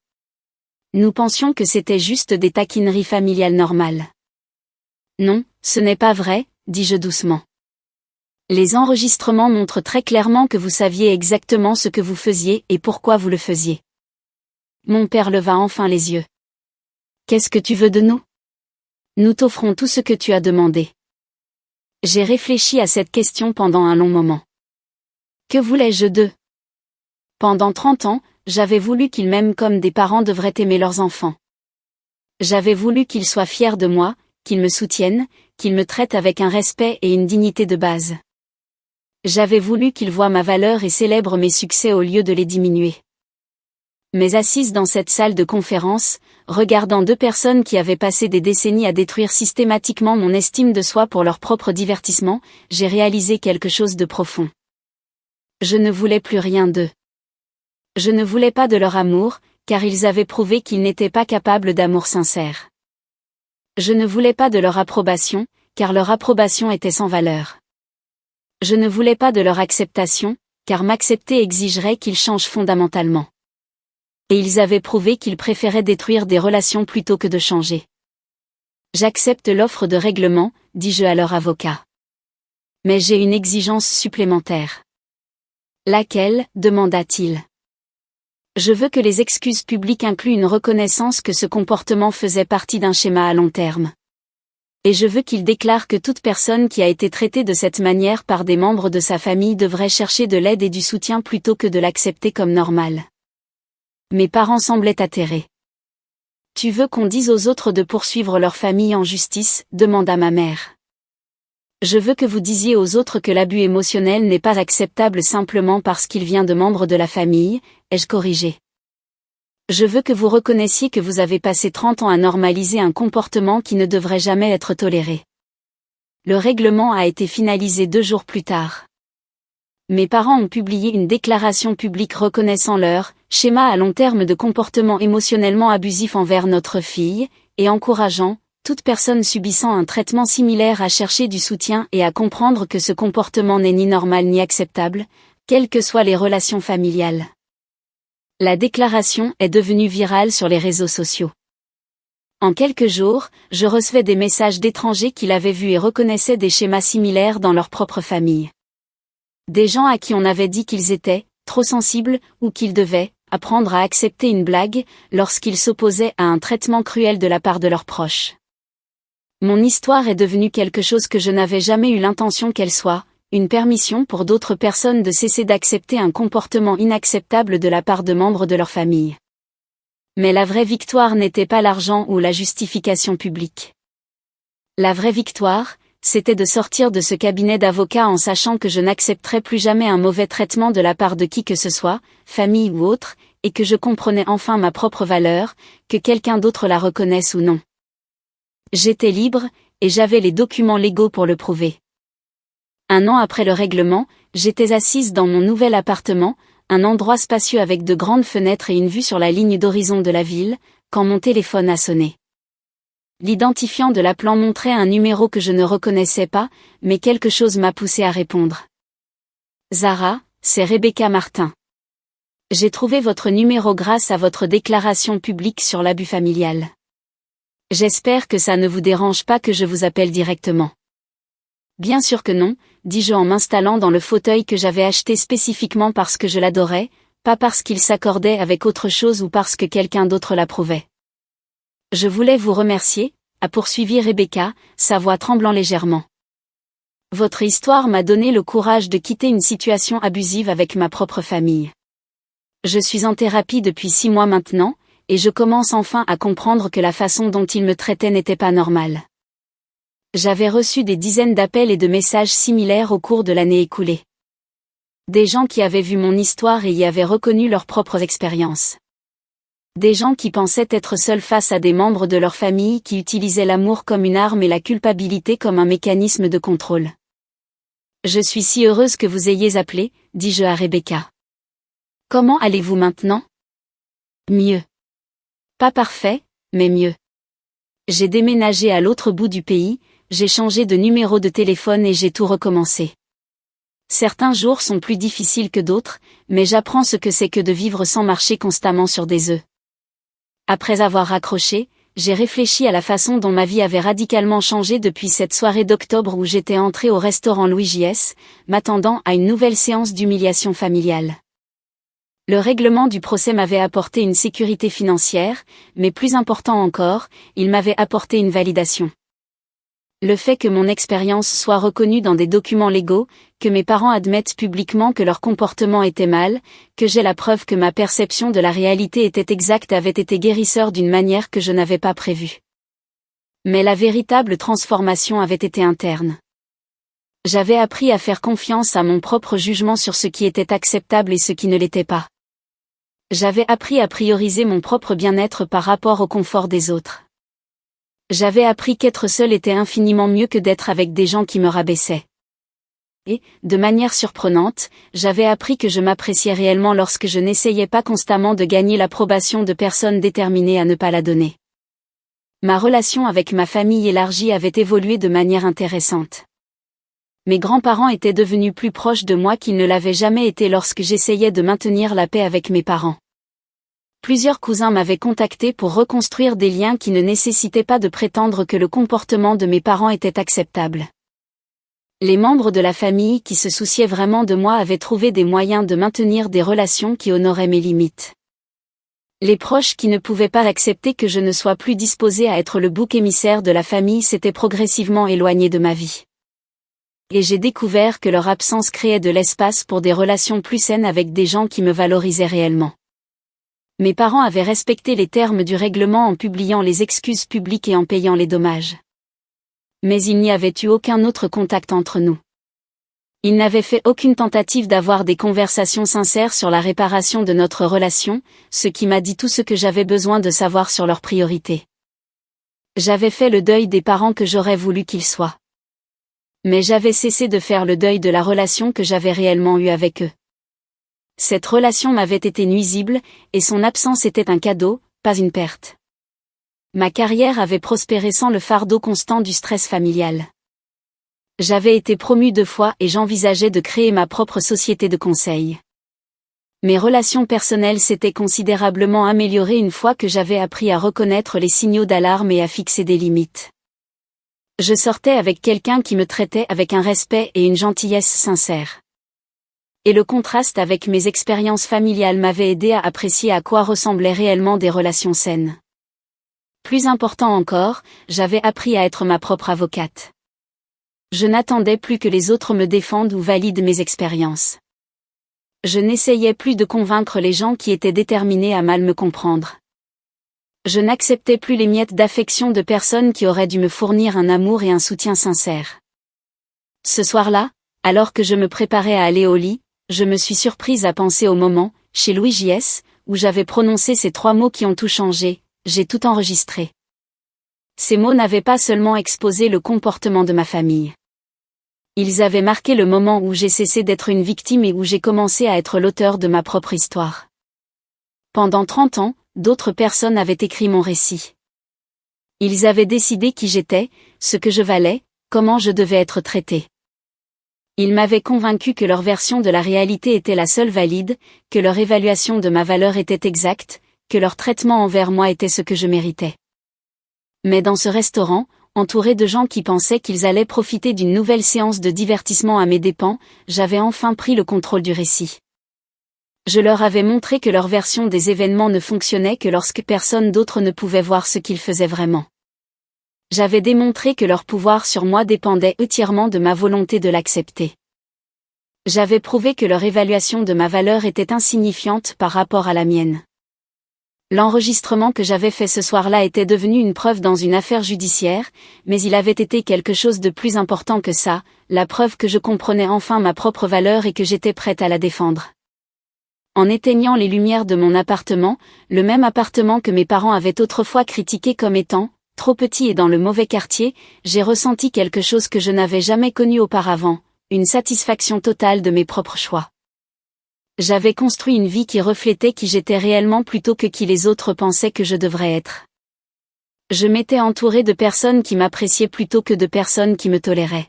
que c'était juste des taquineries familiales normales. Non, ce n'est pas vrai, dis-je doucement. Les enregistrements montrent très clairement que vous saviez exactement ce que vous faisiez et pourquoi vous le faisiez. Mon père leva enfin les yeux. Qu'est-ce que tu veux de nous? Nous t'offrons tout ce que tu as demandé. J'ai réfléchi à cette question pendant un long moment. Que voulais-je d'eux? Pendant 30 ans, j'avais voulu qu'ils m'aiment comme des parents devraient aimer leurs enfants. J'avais voulu qu'ils soient fiers de moi, qu'ils me soutiennent, qu'ils me traitent avec un respect et une dignité de base. J'avais voulu qu'ils voient ma valeur et célèbrent mes succès au lieu de les diminuer. Mais assise dans cette salle de conférence, regardant 2 personnes qui avaient passé des décennies à détruire systématiquement mon estime de soi pour leur propre divertissement, j'ai réalisé quelque chose de profond. Je ne voulais plus rien d'eux. Je ne voulais pas de leur amour, car ils avaient prouvé qu'ils n'étaient pas capables d'amour sincère. Je ne voulais pas de leur approbation, car leur approbation était sans valeur. Je ne voulais pas de leur acceptation, car m'accepter exigerait qu'ils changent fondamentalement. Et ils avaient prouvé qu'ils préféraient détruire des relations plutôt que de changer. J'accepte l'offre de règlement, dis-je à leur avocat. Mais j'ai une exigence supplémentaire. Laquelle, demanda-t-il. Je veux que les excuses publiques incluent une reconnaissance que ce comportement faisait partie d'un schéma à long terme. Et je veux qu'il déclare que toute personne qui a été traitée de cette manière par des membres de sa famille devrait chercher de l'aide et du soutien plutôt que de l'accepter comme normal. Mes parents semblaient atterrés. Tu veux qu'on dise aux autres de poursuivre leur famille en justice, demanda ma mère. Je veux que vous disiez aux autres que l'abus émotionnel n'est pas acceptable simplement parce qu'il vient de membres de la famille, ai-je corrigé. Je veux que vous reconnaissiez que vous avez passé 30 ans à normaliser un comportement qui ne devrait jamais être toléré. Le règlement a été finalisé 2 jours plus tard. Mes parents ont publié une déclaration publique reconnaissant leur schéma à long terme de comportement émotionnellement abusif envers notre fille, et encourageant toute personne subissant un traitement similaire à chercher du soutien et à comprendre que ce comportement n'est ni normal ni acceptable, quelles que soient les relations familiales. La déclaration est devenue virale sur les réseaux sociaux. En quelques jours, je recevais des messages d'étrangers qui l'avaient vu et reconnaissaient des schémas similaires dans leur propre famille. Des gens à qui on avait dit qu'ils étaient trop sensibles ou qu'ils devaient apprendre à accepter une blague lorsqu'ils s'opposaient à un traitement cruel de la part de leurs proches. Mon histoire est devenue quelque chose que je n'avais jamais eu l'intention qu'elle soit, une permission pour d'autres personnes de cesser d'accepter un comportement inacceptable de la part de membres de leur famille. Mais la vraie victoire n'était pas l'argent ou la justification publique. La vraie victoire, c'était de sortir de ce cabinet d'avocats en sachant que je n'accepterais plus jamais un mauvais traitement de la part de qui que ce soit, famille ou autre, et que je comprenais enfin ma propre valeur, que quelqu'un d'autre la reconnaisse ou non. J'étais libre, et j'avais les documents légaux pour le prouver. 1 an après le règlement, j'étais assise dans mon nouvel appartement, un endroit spacieux avec de grandes fenêtres et une vue sur la ligne d'horizon de la ville, quand mon téléphone a sonné. L'identifiant de l'appelant montrait un numéro que je ne reconnaissais pas, mais quelque chose m'a poussé à répondre. Zara, c'est Rebecca Martin. J'ai trouvé votre numéro grâce à votre déclaration publique sur l'abus familial. J'espère que ça ne vous dérange pas que je vous appelle directement. Bien sûr que non, dis-je en m'installant dans le fauteuil que j'avais acheté spécifiquement parce que je l'adorais, pas parce qu'il s'accordait avec autre chose ou parce que quelqu'un d'autre l'approuvait. Je voulais vous remercier, a poursuivi Rebecca, sa voix tremblant légèrement. Votre histoire m'a donné le courage de quitter une situation abusive avec ma propre famille. Je suis en thérapie depuis 6 mois maintenant, et je commence enfin à comprendre que la façon dont ils me traitaient n'était pas normale. J'avais reçu des dizaines d'appels et de messages similaires au cours de l'année écoulée. Des gens qui avaient vu mon histoire et y avaient reconnu leurs propres expériences. Des gens qui pensaient être seuls face à des membres de leur famille qui utilisaient l'amour comme une arme et la culpabilité comme un mécanisme de contrôle. Je suis si heureuse que vous ayez appelé, dis-je à Rebecca. Comment allez-vous maintenant? Mieux. Pas parfait, mais mieux. J'ai déménagé à l'autre bout du pays, j'ai changé de numéro de téléphone et j'ai tout recommencé. Certains jours sont plus difficiles que d'autres, mais j'apprends ce que c'est que de vivre sans marcher constamment sur des œufs. Après avoir raccroché, j'ai réfléchi à la façon dont ma vie avait radicalement changé depuis cette soirée d'octobre où j'étais entrée au restaurant Louis JS, m'attendant à une nouvelle séance d'humiliation familiale. Le règlement du procès m'avait apporté une sécurité financière, mais plus important encore, il m'avait apporté une validation. Le fait que mon expérience soit reconnue dans des documents légaux, que mes parents admettent publiquement que leur comportement était mal, que j'ai la preuve que ma perception de la réalité était exacte avait été guérisseur d'une manière que je n'avais pas prévue. Mais la véritable transformation avait été interne. J'avais appris à faire confiance à mon propre jugement sur ce qui était acceptable et ce qui ne l'était pas. J'avais appris à prioriser mon propre bien-être par rapport au confort des autres. J'avais appris qu'être seul était infiniment mieux que d'être avec des gens qui me rabaissaient. Et, de manière surprenante, j'avais appris que je m'appréciais réellement lorsque je n'essayais pas constamment de gagner l'approbation de personnes déterminées à ne pas la donner. Ma relation avec ma famille élargie avait évolué de manière intéressante. Mes grands-parents étaient devenus plus proches de moi qu'ils ne l'avaient jamais été lorsque j'essayais de maintenir la paix avec mes parents. Plusieurs cousins m'avaient contacté pour reconstruire des liens qui ne nécessitaient pas de prétendre que le comportement de mes parents était acceptable. Les membres de la famille qui se souciaient vraiment de moi avaient trouvé des moyens de maintenir des relations qui honoraient mes limites. Les proches qui ne pouvaient pas accepter que je ne sois plus disposée à être le bouc émissaire de la famille s'étaient progressivement éloignés de ma vie. Et j'ai découvert que leur absence créait de l'espace pour des relations plus saines avec des gens qui me valorisaient réellement. Mes parents avaient respecté les termes du règlement en publiant les excuses publiques et en payant les dommages. Mais il n'y avait eu aucun autre contact entre nous. Ils n'avaient fait aucune tentative d'avoir des conversations sincères sur la réparation de notre relation, ce qui m'a dit tout ce que j'avais besoin de savoir sur leurs priorités. J'avais fait le deuil des parents que j'aurais voulu qu'ils soient. Mais j'avais cessé de faire le deuil de la relation que j'avais réellement eue avec eux. Cette relation m'avait été nuisible, et son absence était un cadeau, pas une perte. Ma carrière avait prospéré sans le fardeau constant du stress familial. J'avais été promue 2 fois et j'envisageais de créer ma propre société de conseil. Mes relations personnelles s'étaient considérablement améliorées une fois que j'avais appris à reconnaître les signaux d'alarme et à fixer des limites. Je sortais avec quelqu'un qui me traitait avec un respect et une gentillesse sincères. Et le contraste avec mes expériences familiales m'avait aidé à apprécier à quoi ressemblaient réellement des relations saines. Plus important encore, j'avais appris à être ma propre avocate. Je n'attendais plus que les autres me défendent ou valident mes expériences. Je n'essayais plus de convaincre les gens qui étaient déterminés à mal me comprendre. Je n'acceptais plus les miettes d'affection de personnes qui auraient dû me fournir un amour et un soutien sincères. Ce soir-là, alors que je me préparais à aller au lit, je me suis surprise à penser au moment, chez Louis J.S., où j'avais prononcé ces 3 mots qui ont tout changé, j'ai tout enregistré. Ces mots n'avaient pas seulement exposé le comportement de ma famille. Ils avaient marqué le moment où j'ai cessé d'être une victime et où j'ai commencé à être l'auteur de ma propre histoire. Pendant 30 ans, d'autres personnes avaient écrit mon récit. Ils avaient décidé qui j'étais, ce que je valais, comment je devais être traité. Ils m'avaient convaincu que leur version de la réalité était la seule valide, que leur évaluation de ma valeur était exacte, que leur traitement envers moi était ce que je méritais. Mais dans ce restaurant, entouré de gens qui pensaient qu'ils allaient profiter d'une nouvelle séance de divertissement à mes dépens, j'avais enfin pris le contrôle du récit. Je leur avais montré que leur version des événements ne fonctionnait que lorsque personne d'autre ne pouvait voir ce qu'ils faisaient vraiment. J'avais démontré que leur pouvoir sur moi dépendait entièrement de ma volonté de l'accepter. J'avais prouvé que leur évaluation de ma valeur était insignifiante par rapport à la mienne. L'enregistrement que j'avais fait ce soir-là était devenu une preuve dans une affaire judiciaire, mais il avait été quelque chose de plus important que ça, la preuve que je comprenais enfin ma propre valeur et que j'étais prête à la défendre. En éteignant les lumières de mon appartement, le même appartement que mes parents avaient autrefois critiqué comme étant trop petit et dans le mauvais quartier, j'ai ressenti quelque chose que je n'avais jamais connu auparavant, une satisfaction totale de mes propres choix. J'avais construit une vie qui reflétait qui j'étais réellement plutôt que qui les autres pensaient que je devrais être. Je m'étais entourée de personnes qui m'appréciaient plutôt que de personnes qui me toléraient.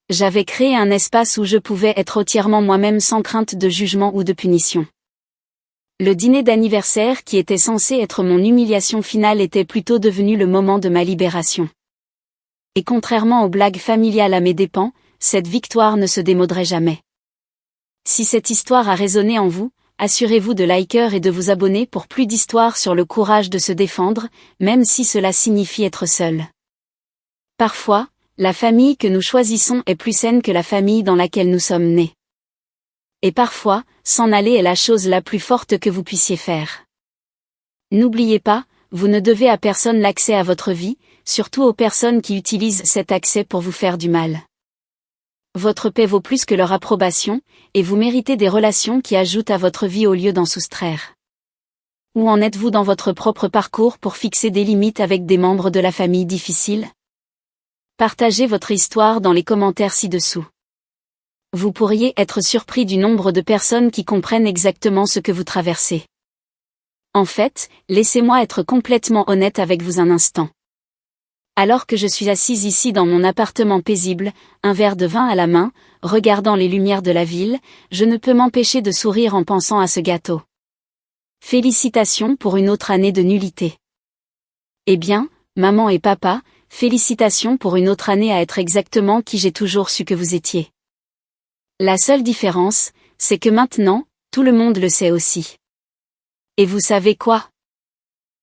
J'avais créé un espace où je pouvais être entièrement moi-même sans crainte de jugement ou de punition. Le dîner d'anniversaire qui était censé être mon humiliation finale était plutôt devenu le moment de ma libération. Et contrairement aux blagues familiales à mes dépens, cette victoire ne se démoderait jamais. Si cette histoire a résonné en vous, assurez-vous de liker et de vous abonner pour plus d'histoires sur le courage de se défendre, même si cela signifie être seul. Parfois, la famille que nous choisissons est plus saine que la famille dans laquelle nous sommes nés. Et parfois, s'en aller est la chose la plus forte que vous puissiez faire. N'oubliez pas, vous ne devez à personne l'accès à votre vie, surtout aux personnes qui utilisent cet accès pour vous faire du mal. Votre paix vaut plus que leur approbation, et vous méritez des relations qui ajoutent à votre vie au lieu d'en soustraire. Où en êtes-vous dans votre propre parcours pour fixer des limites avec des membres de la famille difficiles ? Partagez votre histoire dans les commentaires ci-dessous. Vous pourriez être surpris du nombre de personnes qui comprennent exactement ce que vous traversez. En fait, laissez-moi être complètement honnête avec vous un instant. Alors que je suis assise ici dans mon appartement paisible, un verre de vin à la main, regardant les lumières de la ville, je ne peux m'empêcher de sourire en pensant à ce gâteau. Félicitations pour une autre année de nullité. Eh bien, maman et papa, félicitations pour une autre année à être exactement qui j'ai toujours su que vous étiez. La seule différence, c'est que maintenant, tout le monde le sait aussi. Et vous savez quoi ?